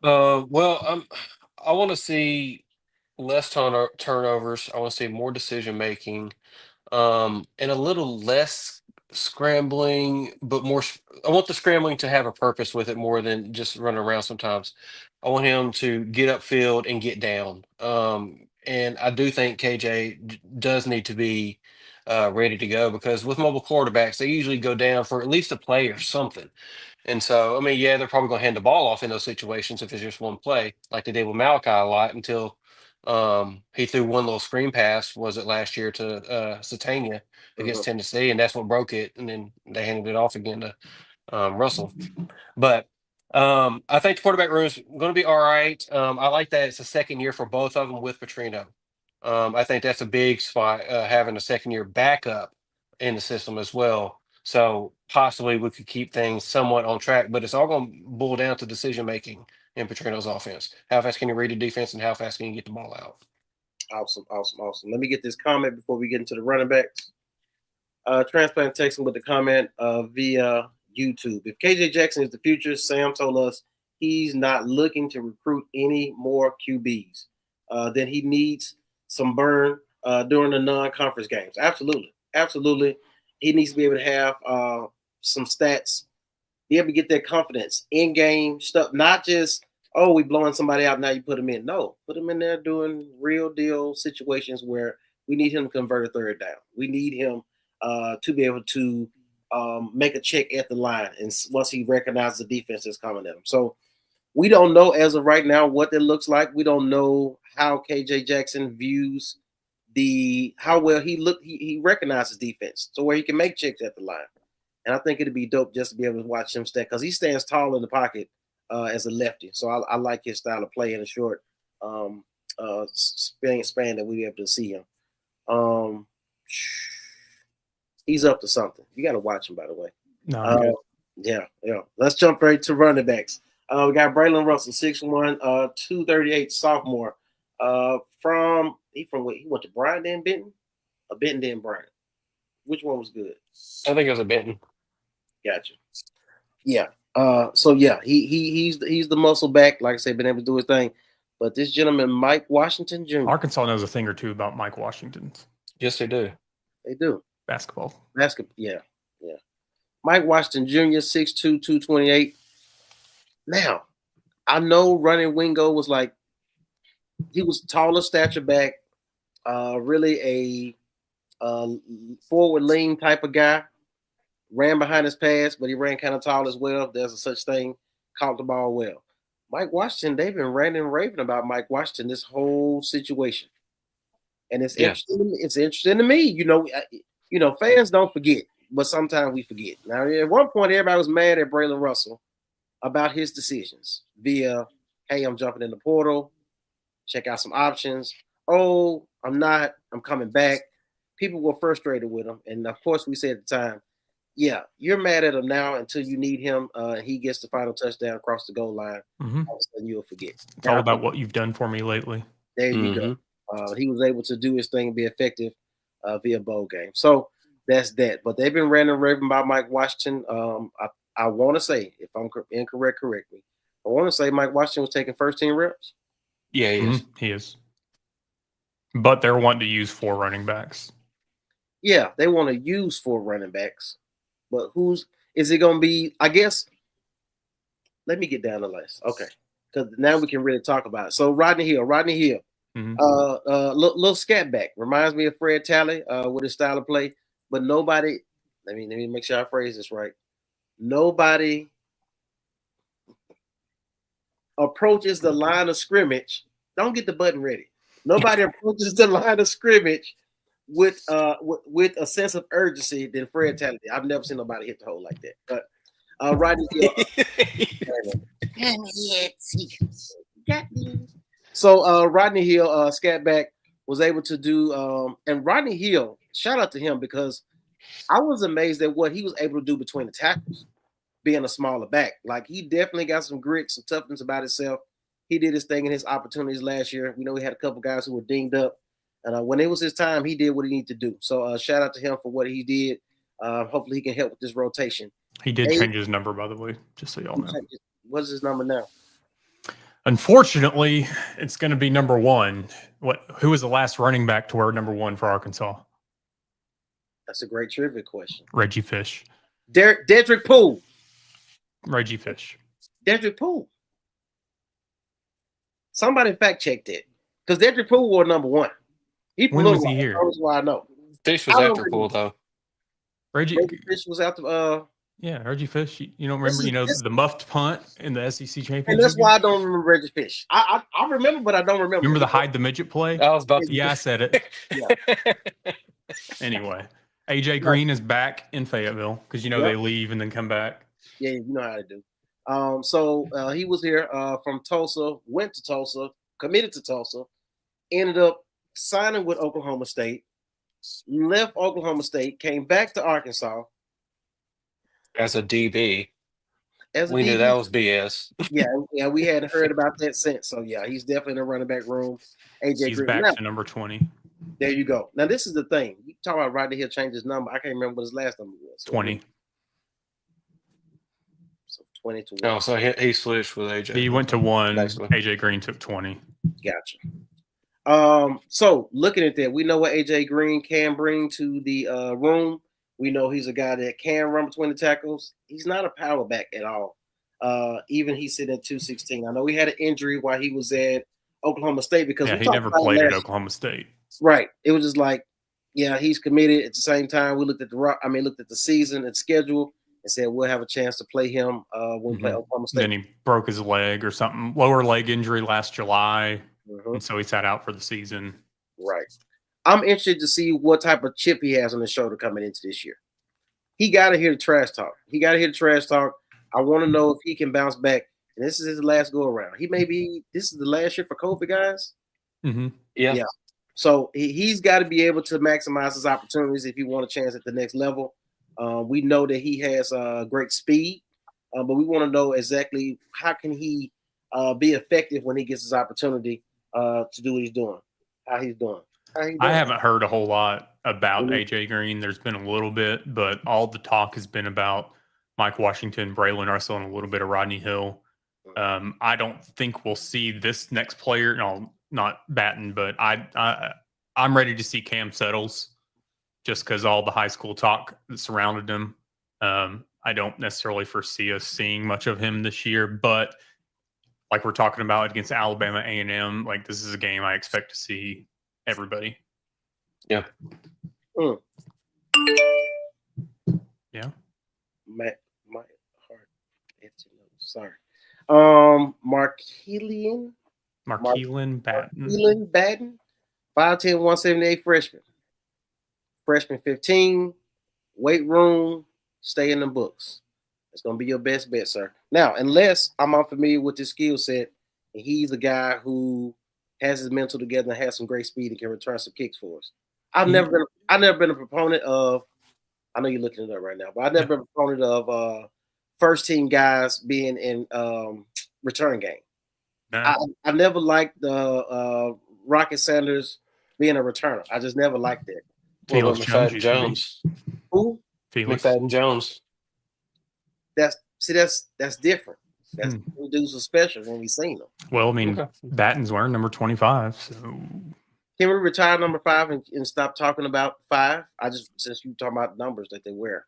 Well, I want to see less turnovers. I want to see more decision making, and a little less scrambling, but more. I want the scrambling to have a purpose with it more than just running around. Sometimes I want him to get upfield and get down. And I do think KJ does need to be ready to go because with mobile quarterbacks, they usually go down for at least a play or something. And so, I mean, yeah, they're probably going to hand the ball off in those situations if it's just one play, like they did with Malachi a lot until he threw one little screen pass. Was it last year to Satania against Tennessee, and that's what broke it. And then they handed it off again to Russell. But I think the quarterback room is going to be all right. I like that it's a second year for both of them with Petrino. I think that's a big spot, having a second year backup in the system as well. So possibly we could keep things somewhat on track, but it's all going to boil down to decision making in Petrino's offense. How fast can you read the defense, and how fast can you get the ball out? Awesome. Let me get this comment before we get into the running backs. Transplant texting with the comment via YouTube. If KJ Jackson is the future, Sam told us he's not looking to recruit any more QBs. Then he needs some burn during the non-conference games. Absolutely. He needs to be able to have some stats, be able to get that confidence in game stuff, not just, oh, we blowing somebody out, now you put him in. No, put him in there doing real deal situations where we need him to convert a third down. We need him to be able to make a check at the line, and once he recognizes the defense is coming at him. So we don't know as of right now what that looks like. We don't know how KJ Jackson views how well he recognizes defense to where he can make checks at the line. And I think it'd be dope just to be able to watch him stand, because he stands tall in the pocket as a lefty. So I like his style of play in a short span that we be able to see him. He's up to something. You got to watch him, by the way. No, yeah. Let's jump right to running backs. We got Braylon Russell, 6'1", 238 sophomore. He went to Bryan then Benton? Or Benton then Bryan? Which one was good? I think it was a Benton. Gotcha. Yeah. He's the muscle back, like I said, been able to do his thing. But this gentleman, Mike Washington Jr. Arkansas knows a thing or two about Mike Washington's. Yes, they do. They do. Basketball. Yeah. Mike Washington Jr., 6'2", 228. Now, I know running Wingo was like, he was taller stature back, really a forward lean type of guy. Ran behind his pass, but he ran kind of tall as well. There's a such thing, caught the ball well. Mike Washington, they've been ranting and raving about Mike Washington this whole situation. And it's interesting. It's interesting to me. You know, fans don't forget, but sometimes we forget. Now, at one point, everybody was mad at Braylon Russell about his decisions via, hey, I'm jumping in the portal, check out some options. Oh, I'm not. I'm coming back. People were frustrated with him. And, of course, we said at the time, yeah, you're mad at him now until you need him. He gets the final touchdown across the goal line. Mm-hmm. All of a sudden, you'll forget. It's all about what you've done for me lately. There you go. He was able to do his thing and be effective via bowl game. So that's that. But they've been ranting and raving about Mike Washington. I want to say, if I'm incorrect, correct me. I want to say Mike Washington was taking first-team reps. Yeah, he is. He is. But they're wanting to use 4 running backs. Yeah, they want to use 4 running backs. But is it going to be, I guess, let me get down the list. Okay. Because now we can really talk about it. So Rodney Hill. Mm-hmm. Little scat back. Reminds me of Fred Talley with his style of play. But nobody, let me make sure I phrase this right. Nobody approaches the line of scrimmage. Don't get the button ready. Nobody approaches the line of scrimmage with a sense of urgency than Fred Talley. I've never seen nobody hit the hole like that. But Rodney Hill. So Rodney Hill, Scatback, was able to do, and Rodney Hill, shout out to him because I was amazed at what he was able to do between the tackles, being a smaller back. Like he definitely got some grit, some toughness about himself. He did his thing in his opportunities last year. We know he had a couple guys who were dinged up, and when it was his time, he did what he needed to do. So shout out to him for what he did. Hopefully, he can help with this rotation. He did change his number, by the way, just so y'all know. What's his number now? Unfortunately, it's going to be number 1. Who was the last running back to wear number 1 for Arkansas? That's a great trivia question. Reggie Fish. Dedrick Poole. Reggie Fish. Dedrick Poole. Somebody fact checked it because Dedrick Poole wore number 1. When was he here? That's why I know. Fish was after Poole, though. Reggie Fish was after. Yeah, Reggie Fish. You don't remember, the muffed punt in the SEC championship? And that's why I don't remember Reggie Fish. I remember, but I don't remember. Remember the hide the midget play? I was about to. Yeah, I said it. Yeah. Anyway, AJ Green is back in Fayetteville because they leave and then come back. Yeah, you know how to do. So he was here from Tulsa, went to Tulsa, committed to Tulsa, ended up signing with Oklahoma State, left Oklahoma State, came back to Arkansas. As a DB. We DB. knew that was BS. Yeah, we hadn't heard about that since. So, yeah, he's definitely in the running back room. He's Green. back to number 20. There you go. Now, this is the thing. You talk about Rodney Hill changed his number. I can't remember what his last number was. 20. So 20 to 1. Oh, so he switched with AJ. He went to 1. AJ Green took 20. Gotcha. So looking at that, we know what AJ Green can bring to the room. We know he's a guy that can run between the tackles. He's not a power back at all. Even he's sitting at 216. I know he had an injury while he was at Oklahoma State because he never played at Oklahoma State. Right. It was just like, yeah, he's committed. At the same time, we looked at the season and schedule and said we'll have a chance to play him when we play Oklahoma State. Then he broke his leg or something, lower leg injury last July, and so he sat out for the season. Right. I'm interested to see what type of chip he has on his shoulder coming into this year. He got to hear the trash talk. I want to know if he can bounce back. And this is his last go around. This is the last year for COVID, guys. Mm-hmm. Yeah. So he's got to be able to maximize his opportunities if he want a chance at the next level. We know that he has great speed, but we want to know exactly how can he be effective when he gets his opportunity to do what he's doing, how he's doing. I haven't heard a whole lot about AJ Green. There's been a little bit, but all the talk has been about Mike Washington, Braylon Russell, and a little bit of Rodney Hill. I don't think we'll see this next player. No, not Batten, but I'm ready to see Cam Settles just because all the high school talk that surrounded him. I don't necessarily foresee us seeing much of him this year, but like we're talking about against Alabama A&M, like this is a game I expect to see everybody. Yeah. Yeah. My heart. Sorry. Markeelan Batten. 5'10", 178 freshman. Freshman 15. Weight room. Stay in the books. It's going to be your best bet, sir. Now, unless I'm unfamiliar with his skill set, and he's a guy who has his mental together and has some great speed and can return some kicks for us. I've never been a proponent of. I know you're looking it up right now, but I've never been a proponent of first team guys being in return game. Nah. I never liked the Rocket Sanders being a returner. I just never liked that. Felix Jones. Who? Felix Jones. That's different. That's dudes are special when we seen them. Well, I mean, Batten's wearing number 25, so can we retire number 5 and stop talking about 5? Since you talking about numbers that they wear.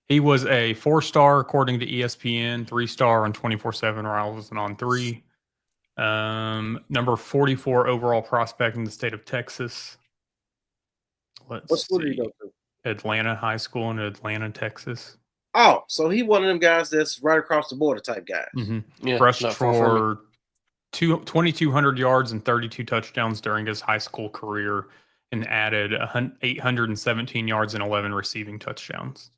He was a 4-star according to ESPN, 3-star on 24/7 Rivals and on 3. Number 44 overall prospect in the state of Texas. What school did he go to? Atlanta High School in Atlanta, Texas. Oh, so he one of them guys that's right across the border type guys. Mm-hmm. Yeah, rushed for 2,200 yards and 32 touchdowns during his high school career and added 817 yards and 11 receiving touchdowns.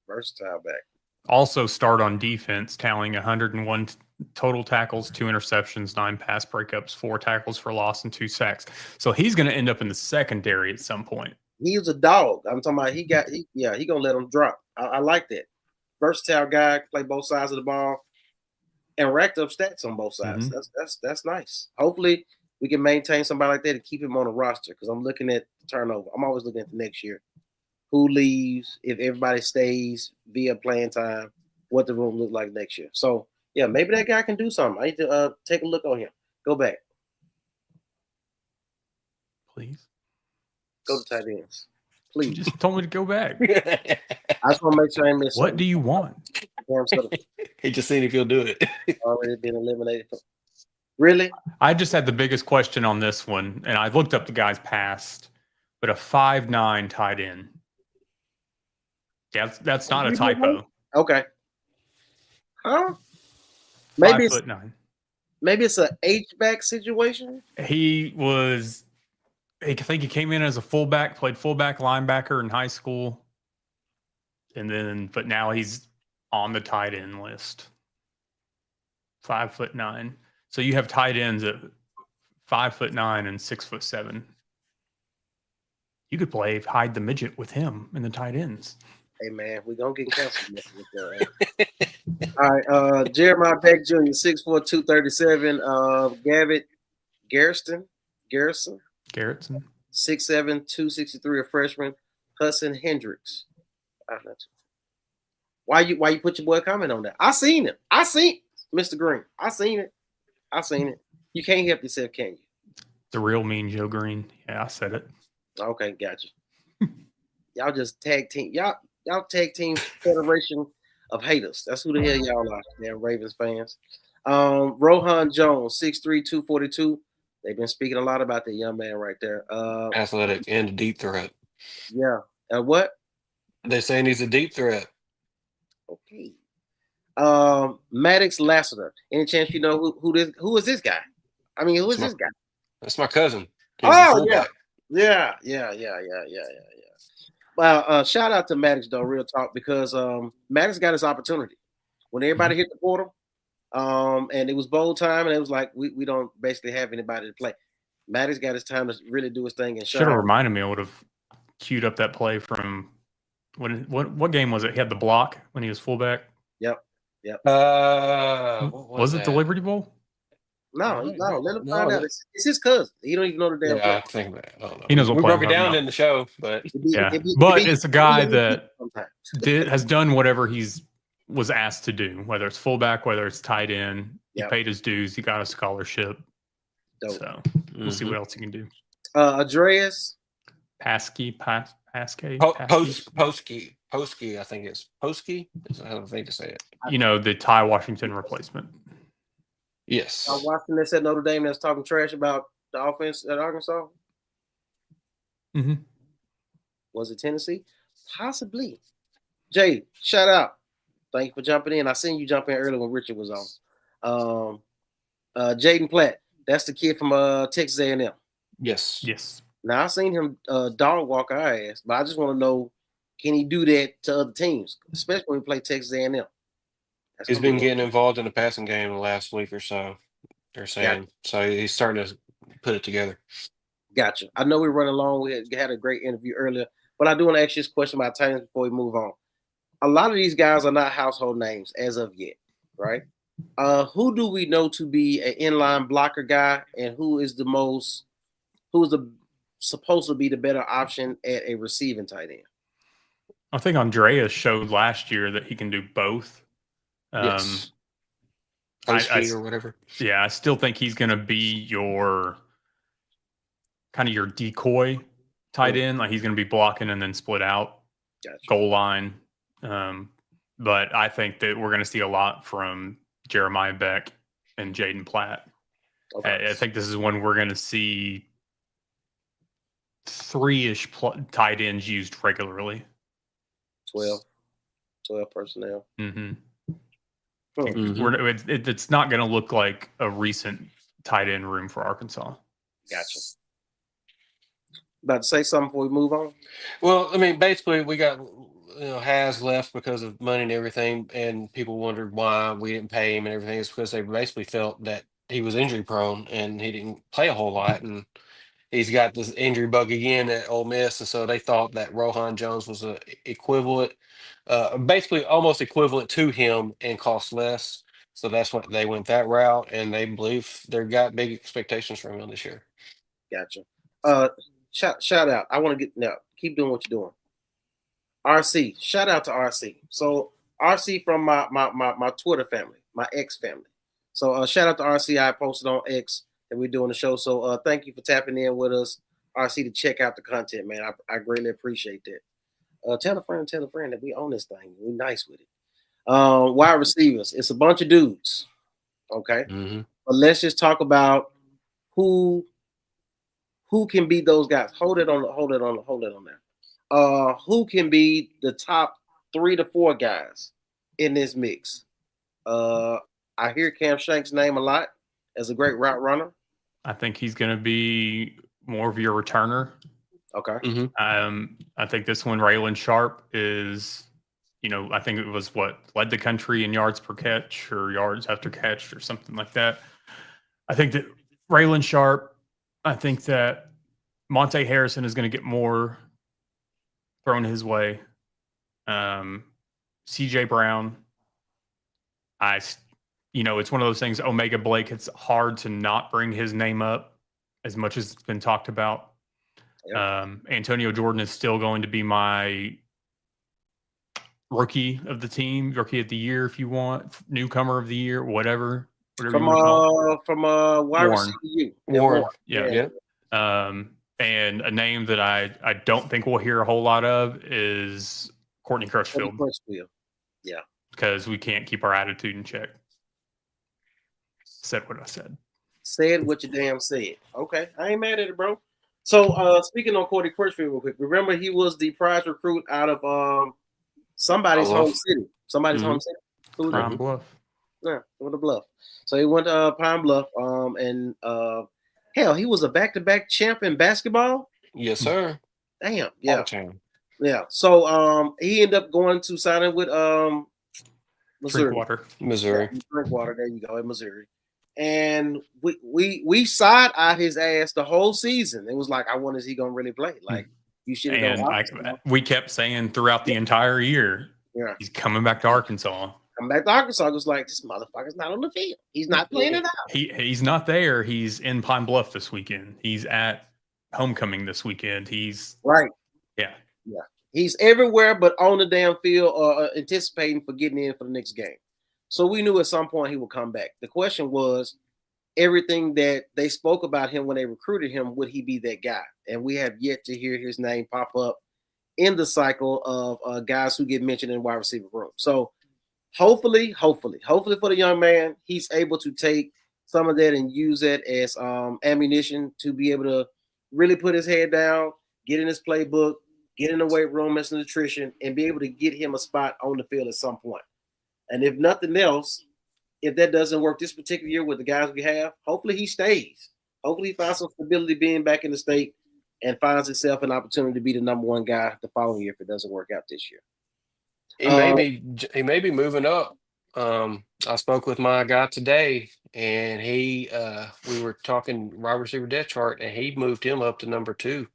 Versatile back. Also starred on defense, tallying 101 total tackles, 2 interceptions, 9 pass breakups, 4 tackles for loss, and 2 sacks. So he's going to end up in the secondary at some point. He's a dog. I'm talking about he gonna let him drop. I like that. Versatile guy, play both sides of the ball, and racked up stats on both sides. That's nice. Hopefully we can maintain somebody like that to keep him on the roster because I'm looking at the turnover. I'm always looking at the next year. Who leaves, if everybody stays via playing time, what the room look like next year. So yeah, maybe that guy can do something. I need to take a look on him. Go back. Please. Go to tight ends. Please. You just told me to go back. I just want to make sure I ain't missing. What do you want? He just seen if you'll do it. Already been eliminated. Really? I just had the biggest question on this one, and I looked up the guy's past, but a 5'9" tight end. Yeah, that's not a typo. Okay. Huh? Maybe 5'9". Maybe it's a H-back situation. I think he came in as a fullback, played fullback, linebacker in high school, but now he's on the tight end list. 5'9". So you have tight ends at 5'9" and 6'7". You could play hide the midget with him in the tight ends. Hey man, we're gonna get canceled. All right, Jeremiah Beck Jr., 6'4", 237. Garrison, 6'7", 263, a freshman. Hudson Hendricks. Why you put your boy comment on that? I seen it. Mr. Green. I seen it. You can't help yourself, can you? The real mean Joe Green. Yeah, I said it. Okay, gotcha. Y'all just tag team. Y'all tag team federation of haters. That's who the hell y'all are. Damn Ravens fans. Rohan Jones, 6'3", 242. They've been speaking a lot about that young man right there. Athletic and a deep threat. Yeah. What? They're saying he's a deep threat. Okay. Maddox Lassiter. Any chance you know who is this guy? I mean, who is this guy? That's my cousin. Yeah. Well, shout out to Maddox though, real talk, because Maddox got his opportunity when everybody hit the portal. And it was bowl time, and it was like we don't basically have anybody to play. Maddox got his time to really do his thing and should have reminded me. I would have queued up that play from what game was it? He had the block when he was fullback. Yep. Was it the Liberty Bowl? No. Let him find out. It's his cousin. He don't even know the damn. Yeah, I think that. I don't know. He knows what we play broke it down in the show, but but it's a guy that has done whatever was asked to do, whether it's fullback, whether it's tight end. He paid his dues. He got a scholarship. Dope. So we'll see what else he can do. Andreas Paskey. Posky, I think it's Posky. I don't think to say it. The Ty Washington replacement. Yes. Washington said Notre Dame that's talking trash about the offense at Arkansas. Mm-hmm. Was it Tennessee? Possibly. Jay, shout out. Thank you for jumping in. I seen you jump in earlier when Richard was on. Jaden Platt. That's the kid from Texas A&M. Yes. Now I seen him dog walk our ass, but I just want to know, can he do that to other teams, especially when we play Texas A&M? He's been getting involved in the passing game the last week or so. They're saying so he's starting to put it together. Gotcha. I know we're running long. We had a great interview earlier, but I do want to ask you this question about Titans before we move on. A lot of these guys are not household names as of yet, right? Who do we know to be an inline blocker guy, and who is supposed to be the better option at a receiving tight end? I think Andreas showed last year that he can do both. Yes. Or whatever. Yeah, I still think he's going to be your decoy tight end. Like he's going to be blocking and then split out goal line. But I think that we're going to see a lot from Jeremiah Beck and Jaden Platt. Okay. I think this is when we're going to see 3-ish tight ends used regularly. 12 personnel. Mm-hmm. It's not going to look like a recent tight end room for Arkansas. Gotcha. About to say something before we move on? Well, I mean, basically, we got has left because of money and everything, and people wondered why we didn't pay him and everything. It's because they basically felt that he was injury prone and he didn't play a whole lot, and he's got this injury bug again at Ole Miss, and so they thought that Rohan Jones was a equivalent, basically almost equivalent to him and cost less. So that's what they went that route, and they believe they've got big expectations from him this year. Gotcha. Shout out. I want to get now. Keep doing what you're doing. RC. Shout out to RC. So RC from my Twitter family, my X family. So shout out to RC. I posted on X that we're doing the show. So thank you for tapping in with us, RC, to check out the content, man. I greatly appreciate that. Tell a friend that we own this thing. We're nice with it. Wide receivers. It's a bunch of dudes. Okay. Mm-hmm. But let's just talk about who can be those guys. Hold it on there. Who can be the top 3 to 4 guys in this mix? I hear Cam Shank's name a lot as a great route runner. I think he's going to be more of your returner. Okay. Mm-hmm. I think this one, Raylan Sharp, is, I think it was led the country in yards per catch or yards after catch or something like that. I think that Raylan Sharp, I think that Monte Harrison is going to get more thrown his way. CJ Brown, it's one of those things, Omega Blake, it's hard to not bring his name up as much as it's been talked about. Yeah. Antonio Jordan is still going to be my rookie of the team, rookie of the year, if you want, newcomer of the year, whatever from wide receiver U. Warren. Yeah. And a name that I don't think we'll hear a whole lot of is Courtney Crutchfield. Yeah. Because we can't keep our attitude in check. Said what I said. Said what you damn said. Okay. I ain't mad at it, bro. So speaking on Courtney Crutchfield real quick, remember he was the prize recruit out of somebody's home city. Home city. Pine Bluff. Yeah, with the Bluff. So he went to Pine Bluff. And hell, he was a back-to-back champ in basketball. Yes, sir. Damn. Yeah. Yeah. So he ended up going to signing with Missouri. Missouri. Drinkwater. There you go, in Missouri. And we side eyed his ass the whole season. It was like, when is he gonna really play? Like, you should have gone. We kept saying throughout the entire year, he's coming back to Arkansas. I was like, this motherfucker's not on the field. He's not playing it out. He's not there. He's in Pine Bluff this weekend. He's at homecoming this weekend. He's right. Yeah. He's everywhere but on the damn field or anticipating for getting in for the next game. So we knew at some point he would come back. The question was, everything that they spoke about him when they recruited him, would he be that guy? And we have yet to hear his name pop up in the cycle of guys who get mentioned in the wide receiver room. So hopefully for the young man, he's able to take some of that and use that as ammunition to be able to really put his head down, get in his playbook, get in the weight room as nutrition, and be able to get him a spot on the field at some point. And if nothing else, if that doesn't work this particular year with the guys we have, hopefully he stays. Hopefully he finds some stability being back in the state and finds himself an opportunity to be the number one guy the following year if it doesn't work out this year. He may be moving up. I spoke with my guy today, and we were talking wide receiver depth chart, and he moved him up to number 2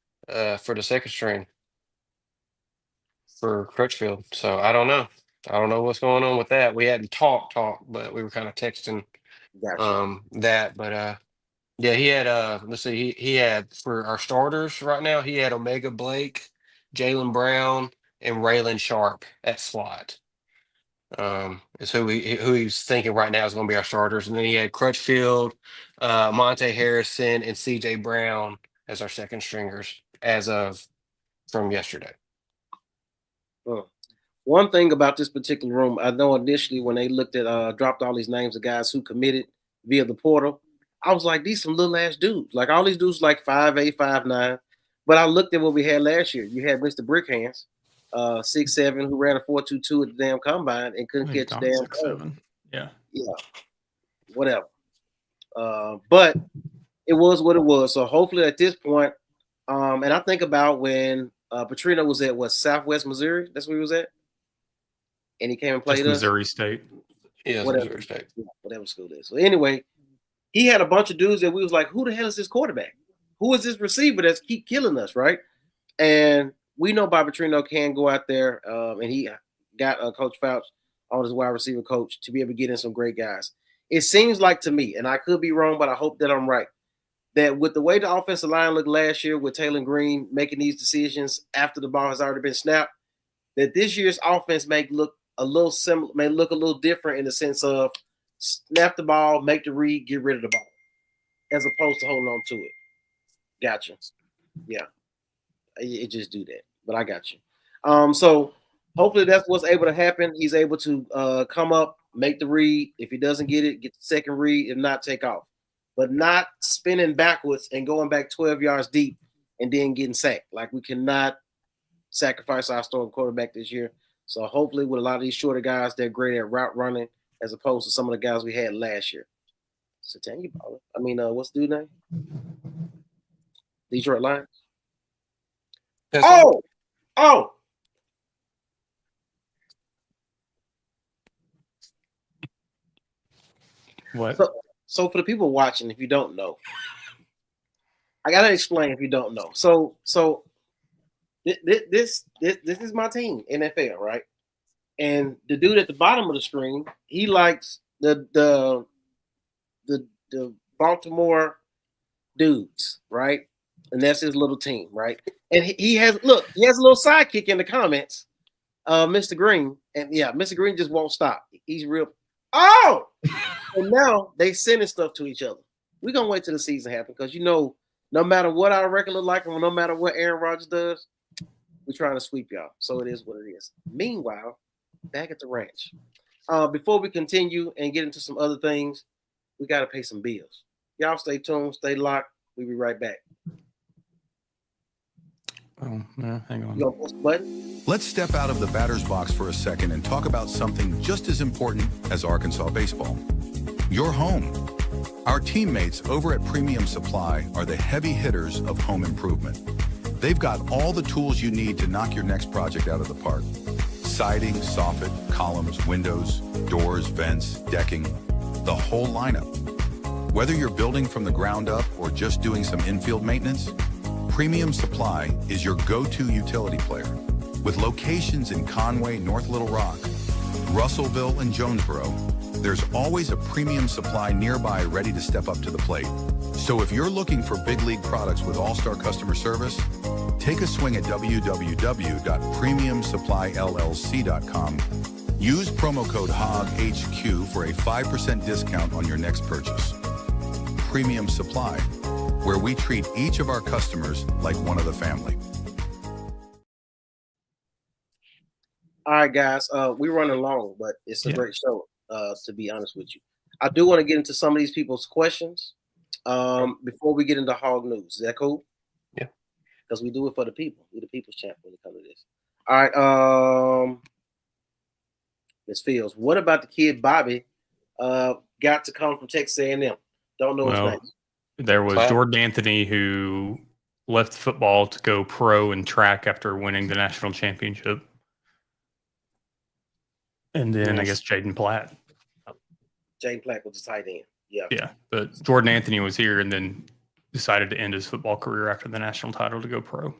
for the second string for Crutchfield. So I don't know. I don't know what's going on with that. We hadn't talked, but we were kind of texting that. But yeah, he had let's see, he had for our starters right now, he had Omega Blake, Jalen Brown, and Raylan Sharp at slot. Is who he's thinking right now is going to be our starters. And then he had Crutchfield, Monte Harrison, and CJ Brown as our second stringers as of from yesterday. One thing about this particular room, I know initially when they looked at dropped all these names of guys who committed via the portal, I was like, these some little ass dudes. Like all these dudes like 5'8", 5'9". But I looked at what we had last year. You had Mr. Brickhands, 6'7", who ran a 4.22 at the damn combine and couldn't catch a damn 6'7". Yeah. Whatever. But it was what it was. So hopefully at this point, and I think about when Petrino was at Southwest Missouri. That's where he was at, and he came and played Just us. Missouri State. Yeah, Whatever. Missouri State. Whatever school it is. So anyway, he had a bunch of dudes that we was like, who the hell is this quarterback? Who is this receiver that's keep killing us, right? And we know Bobby Petrino can go out there, and he got Coach Fouch on his wide receiver coach to be able to get in some great guys. It seems like to me, and I could be wrong, but I hope that I'm right, that with the way the offensive line looked last year with Taylor Green making these decisions after the ball has already been snapped, that this year's offense may look a little similar, may look a little different in the sense of snap the ball, make the read, get rid of the ball, as opposed to holding on to it. Gotcha. Yeah. It just do that. But I got you. So hopefully that's what's able to happen. He's able to come up, make the read. If he doesn't get it, get the second read, and not take off. But not spinning backwards and going back 12 yards deep and then getting sacked. Like, we cannot sacrifice our starting quarterback this year. So hopefully with a lot of these shorter guys, they're great at route running as opposed to some of the guys we had last year. Satania Baller. I mean, what's the dude's name? Detroit Lions. Oh. What? So for the people watching, if you don't know, I gotta explain if you don't know. So this is my team, NFL, right? And the dude at the bottom of the screen, he likes the Baltimore dudes, right? And that's his little team, right? And he has a little sidekick in the comments, Mr. Green, and yeah, Mr. Green just won't stop. He's real. Oh, and now they sending stuff to each other. We're gonna wait till the season happens because no matter what our record look like, and no matter what Aaron Rodgers does, we're trying to sweep y'all. So it is what it is. Meanwhile, back at the ranch. Before we continue and get into some other things, we got to pay some bills. Y'all stay tuned, stay locked. We'll be right back. Oh, no, hang on. You gonna push the button? Let's step out of the batter's box for a second and talk about something just as important as Arkansas baseball. Your home. Our teammates over at Premium Supply are the heavy hitters of home improvement. They've got all the tools you need to knock your next project out of the park. Siding, soffit, columns, windows, doors, vents, decking, the whole lineup. Whether you're building from the ground up or just doing some infield maintenance, Premium Supply is your go-to utility player. With locations in Conway, North Little Rock, Russellville, and Jonesboro, there's always a Premium Supply nearby ready to step up to the plate. So if you're looking for big league products with all-star customer service, take a swing at www.premiumsupplyllc.com. Use promo code HOGHQ for a 5% discount on your next purchase. Premium Supply, where we treat each of our customers like one of the family. All right, guys. We're running long, but it's a great show, to be honest with you. I do want to get into some of these people's questions before we get into hog news. Is that cool? Yeah. Because we do it for the people. We're the people's champ when it comes to this. All right. Ms. Fields, what about the kid Bobby got to come from Texas A&M? Don't know his name. There was Jordan Anthony, who left football to go pro in track after winning the national championship. And then I guess Jaden Platt. Jaden Platt was the tight end. Yeah. Yeah. But Jordan Anthony was here and then decided to end his football career after the national title to go pro.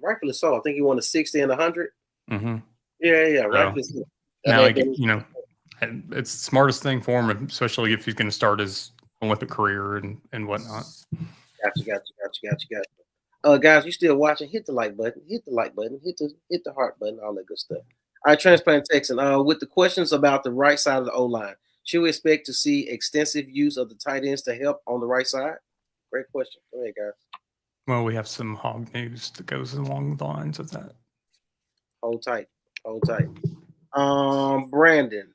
Rightfully so. I think he won a 60 and 100. Mm-hmm. Yeah. Rightfully so. Now, it's the smartest thing for him, especially if he's going to start his Olympic career and whatnot. Gotcha. Guys, you still watching? Hit the like button. Hit the like button. Hit the heart button. All that good stuff. All right, Transplant Texan. With the questions about the right side of the O-line, should we expect to see extensive use of the tight ends to help on the right side? Great question. Go ahead, guys. Well, we have some hog news that goes along the lines of that. Hold tight. Brandon.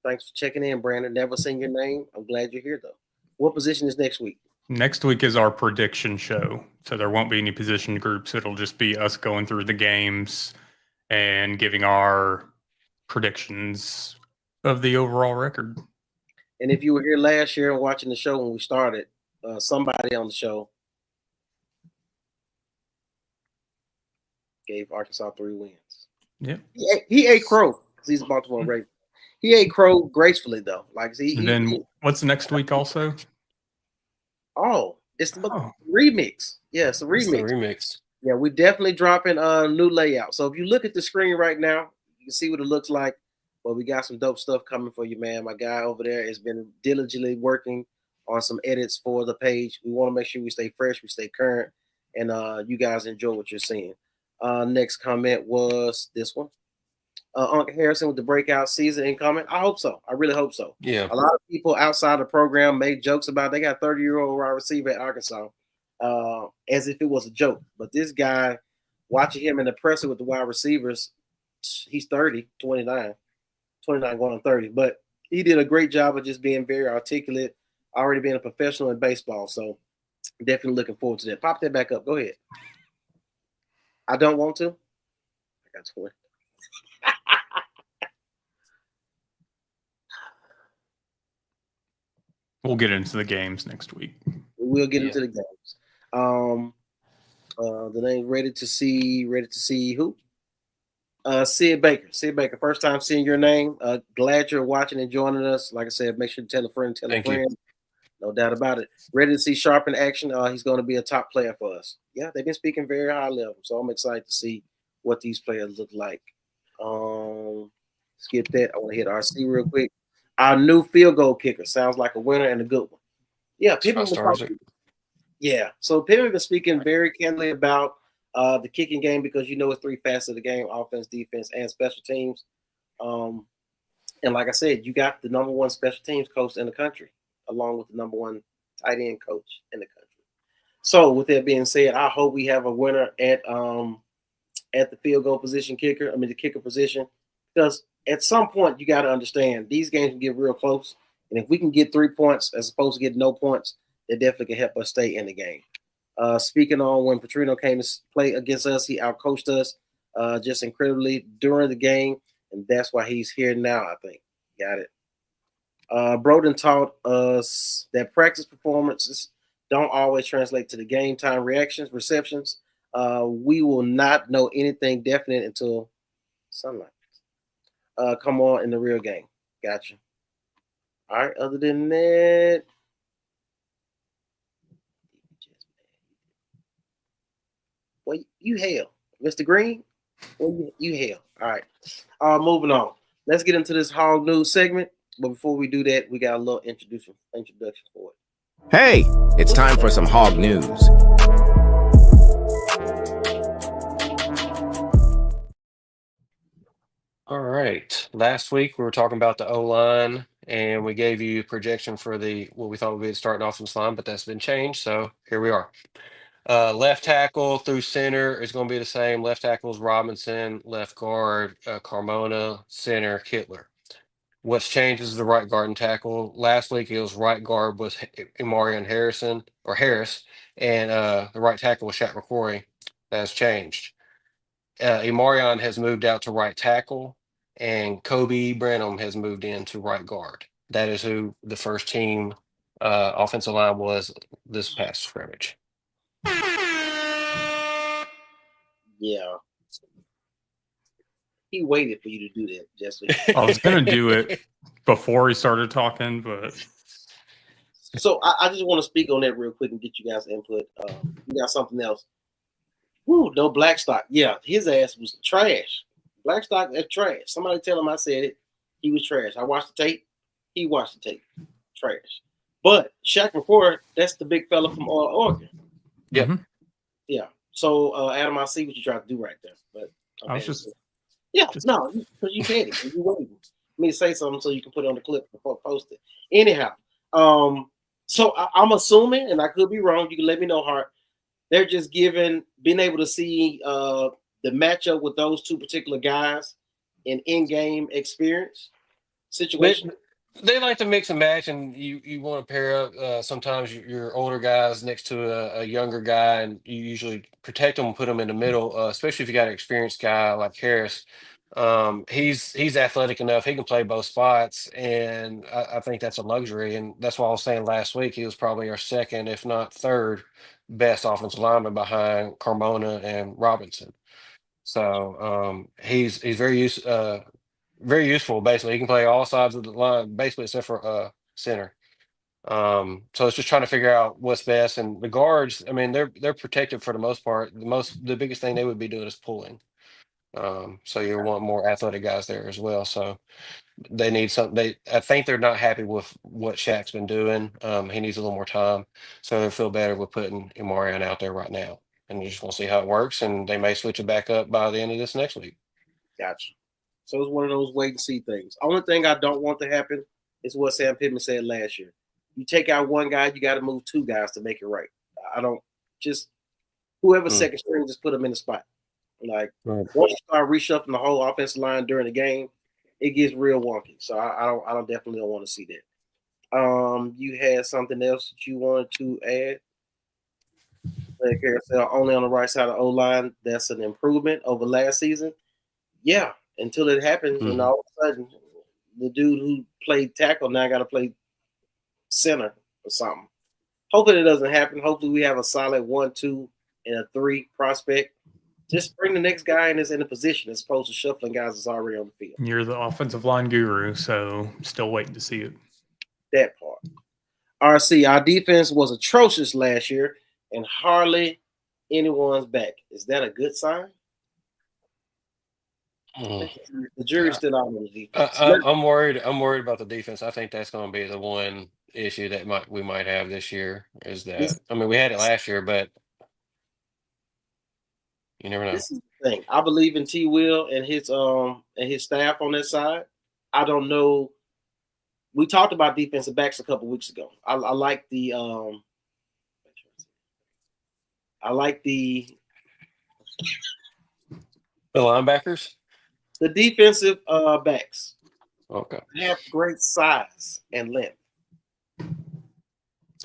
Thanks for checking in, Brandon. Never seen your name. I'm glad you're here, though. What position is next week? Next week is our prediction show. So there won't be any position groups. It'll just be us going through the games and giving our predictions of the overall record. And if you were here last year and watching the show when we started, somebody on the show Gave Arkansas 3 wins. Yeah. He ate crow because he's a Baltimore Raven. He ate crow gracefully though. Like And then what's next week also? It's the remix. Yeah, it's a remix. It's the remix. Yeah, we're definitely dropping a new layout. So if you look at the screen right now, you can see what it looks like. But we got some dope stuff coming for you, man. My guy over there has been diligently working on some edits for the page. We want to make sure we stay fresh, we stay current, and you guys enjoy what you're seeing. Next comment was this one. Uncle Harrison with the breakout season in comment. I hope so. I really hope so. Yeah. A lot of people outside the program made jokes about they got 30-year-old wide receiver at Arkansas as if it was a joke. But this guy, watching him in the presser with the wide receivers, he's 30, 29 going on 30. But he did a great job of just being very articulate, already being a professional in baseball. So definitely looking forward to that. Pop that back up. Go ahead. I don't want to. I got 20. We'll get into the games next week. We'll get into the games. The name ready to see who? Sid Baker. Sid Baker. First time seeing your name. Glad you're watching and joining us. Like I said, make sure to tell a friend, Thank you. No doubt about it. Ready to see Sharp in action. He's going to be a top player for us. Yeah, they've been speaking very high level. So I'm excited to see what these players look like. Skip that. I want to hit RC real quick. Our new field goal kicker sounds like a winner and a good one. Yeah, people. Yeah, so Pittman been speaking very candidly about the kicking game because you know it's 3 facets of the game: offense, defense, and special teams. And like I said, you got the number 1 special teams coach in the country, along with the number 1 tight end coach in the country. So with that being said, I hope we have a winner at the field goal position kicker. The kicker position, because at some point you got to understand these games can get real close, and if we can get 3 points as opposed to get no points, that definitely can help us stay in the game. Speaking on when Petrino came to play against us, he outcoached us just incredibly during the game, and that's why he's here now, I think. Got it. Broden taught us that practice performances don't always translate to the game time receptions. We will not know anything definite until sunlight. Come on in the real game. Gotcha. All right. Other than that, well, you hell, Mr. Green. Well, you hell. All right. Moving on. Let's get into this Hog News segment. But before we do that, we got a little introduction for it. Hey, it's time for some Hog News. All right. Last week we were talking about the O-line, and we gave you a projection for what we thought would be the starting offensive line, but that's been changed. So here we are. Left tackle through center is going to be the same. Left tackle is Robinson. Left guard, Carmona. Center, Kittler. What's changed is the right guard and tackle. Last week it was right guard was Imarian Harris, and the right tackle was Shaq McCrory. That has changed. Imarian has moved out to right tackle, and Kobe Branham has moved into right guard. That is who the first team offensive line was this past scrimmage. Yeah. He waited for you to do that, Jesse. I was going to do it before he started talking, but. So I just want to speak on that real quick and get you guys' input. You got something else. Woo, no Blackstock. Yeah, his ass was trash. Blackstock is trash. Somebody tell him I said it. He was trash. I watched the tape. He watched the tape. Trash. But Shaq McCrory, that's the big fella from Oregon. Yep. Mm-hmm. Yeah. So Adam, I see what you tried to do right there. But I was just. Yeah, no, because you said it. You waited me to say something so you can put it on the clip before I post it. Anyhow, so I'm assuming, and I could be wrong. You can let me know, Hart. They're just being able to see the matchup with those 2 particular guys in in-game experience situation. They like to mix and match, and you want to pair up sometimes your older guys next to a younger guy, and you usually protect them and put them in the middle, especially if you got an experienced guy like Harris. He's athletic enough. He can play both spots, and I think that's a luxury. And that's why I was saying last week he was probably our second, if not third, best offensive lineman behind Carmona and Robinson. So he's very useful. Basically, he can play all sides of the line, basically except for center. So it's just trying to figure out what's best. And the guards, I mean, they're protected for the most part. The biggest thing they would be doing is pulling. So you want more athletic guys there as well. So they need something. I think they're not happy with what Shaq's been doing. He needs a little more time, so they feel better with putting Imarian out there right now. And you just want to see how it works, and they may switch it back up by the end of this next week. Gotcha. So it's one of those wait and see things. Only thing I don't want to happen is what Sam Pittman said last year. You take out one guy, you got to move two guys to make it right. I don't just whoever's second string, just put them in the spot. Like once you start reshuffling the whole offensive line during the game, it gets real wonky. So I definitely don't want to see that. You had something else that you wanted to add? Carousel only on the right side of O line. That's an improvement over last season. Yeah, until it happens, and all of a sudden, the dude who played tackle now got to play center or something. Hopefully it doesn't happen. Hopefully we have a solid 1, 2, and a 3 prospect. Just bring the next guy in that's in a position as opposed to shuffling guys that's already on the field. You're the offensive line guru, so still waiting to see it. That part. RC, our defense was atrocious last year, and hardly anyone's back. Is that a good sign? The jury's still out on the defense. I'm worried about the defense. I think that's going to be the one issue that we might have this year. Is that I mean we had it last year, but you never know. This is the thing. I believe in T. Will and his staff on that side. I don't know. We talked about defensive backs a couple weeks ago. I like the linebackers, the defensive backs. Okay, they have great size and length.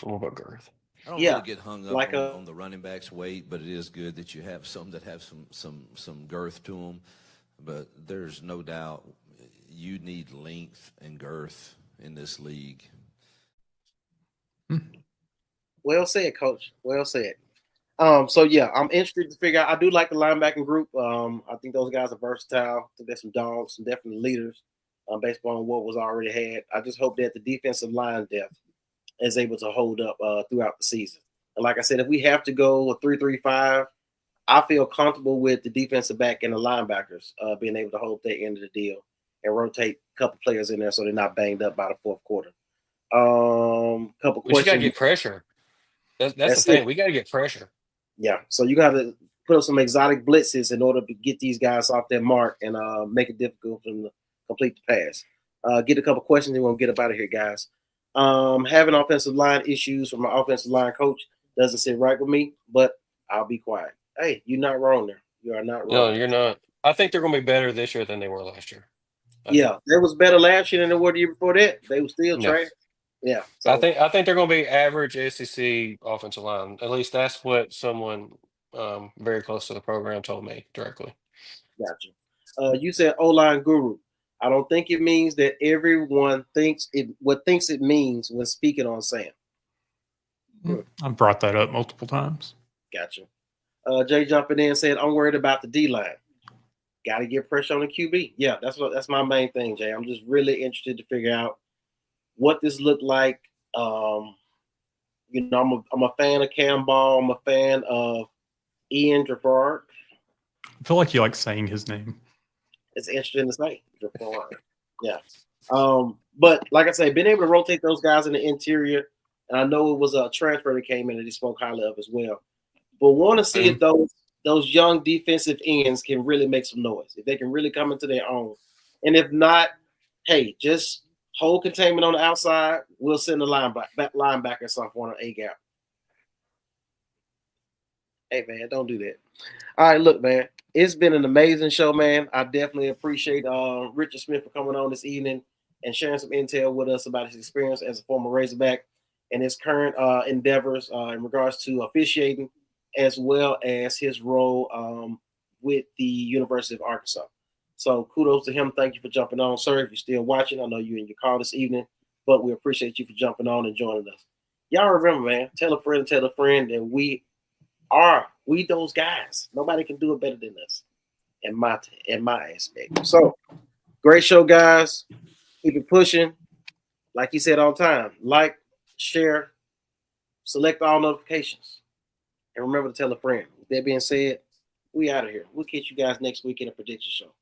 What about girth? I don't really get hung up on the running backs' weight, but it is good that you have some that have some girth to them. But there's no doubt you need length and girth in this league. Well said, Coach. Well said. So yeah, I'm interested to figure out. I do like the linebacking group. I think those guys are versatile. I think there's some dogs, some definite leaders, based on what was already had. I just hope that the defensive line depth is able to hold up throughout the season. And like I said, if we have to go a 3-3-5, I feel comfortable with the defensive back and the linebackers being able to hold their end of the deal and rotate a couple players in there so they're not banged up by the fourth quarter. Couple questions. We got to get pressure. That's the thing. We got to get pressure. Yeah. So you got to put up some exotic blitzes in order to get these guys off their mark and make it difficult for them to complete the pass. Get a couple questions and we'll get up out of here, guys. Having offensive line issues from my offensive line coach doesn't sit right with me, but I'll be quiet. Hey, you're not wrong there. You are not wrong. No, you're not. I think they're going to be better this year than they were last year. Yeah, they was better last year than they were the year before that. They were still trash. Yeah. So, I think they're going to be average SEC offensive line. At least that's what someone very close to the program told me directly. Gotcha. You said O-line guru. I don't think it means that everyone thinks it means when speaking on Sam. I've brought that up multiple times. Gotcha. Jay jumping in said, I'm worried about the D-line. Got to get pressure on the QB. Yeah, that's my main thing, Jay. I'm just really interested to figure out what this looked like. I'm a fan of Cam Ball. I'm a fan of Ian Jafar. I feel like you like saying his name. It's interesting to say. Yeah. But like I say, being able to rotate those guys in the interior, and I know it was a transfer that came in that he spoke highly of as well. But want to see if those young defensive ends can really make some noise, if they can really come into their own. And if not, hey, just hold containment on the outside. We'll send the linebacker at some point on A-gap. Hey, man, don't do that. All right, look, man, it's been an amazing show, man. I definitely appreciate Richard Smith for coming on this evening and sharing some intel with us about his experience as a former Razorback and his current endeavors in regards to officiating, as well as his role with the University of Arkansas. So kudos to him. Thank you for jumping on, sir. If you're still watching, I know you're in your car this evening, but we appreciate you for jumping on and joining us. Y'all remember, man, tell a friend that we those guys. Nobody can do it better than us. in my aspect. So great show, guys. Keep it pushing. Like he said all the time, like, share, select all notifications. And remember to tell a friend. With that being said, we out of here. We'll catch you guys next week in a prediction show.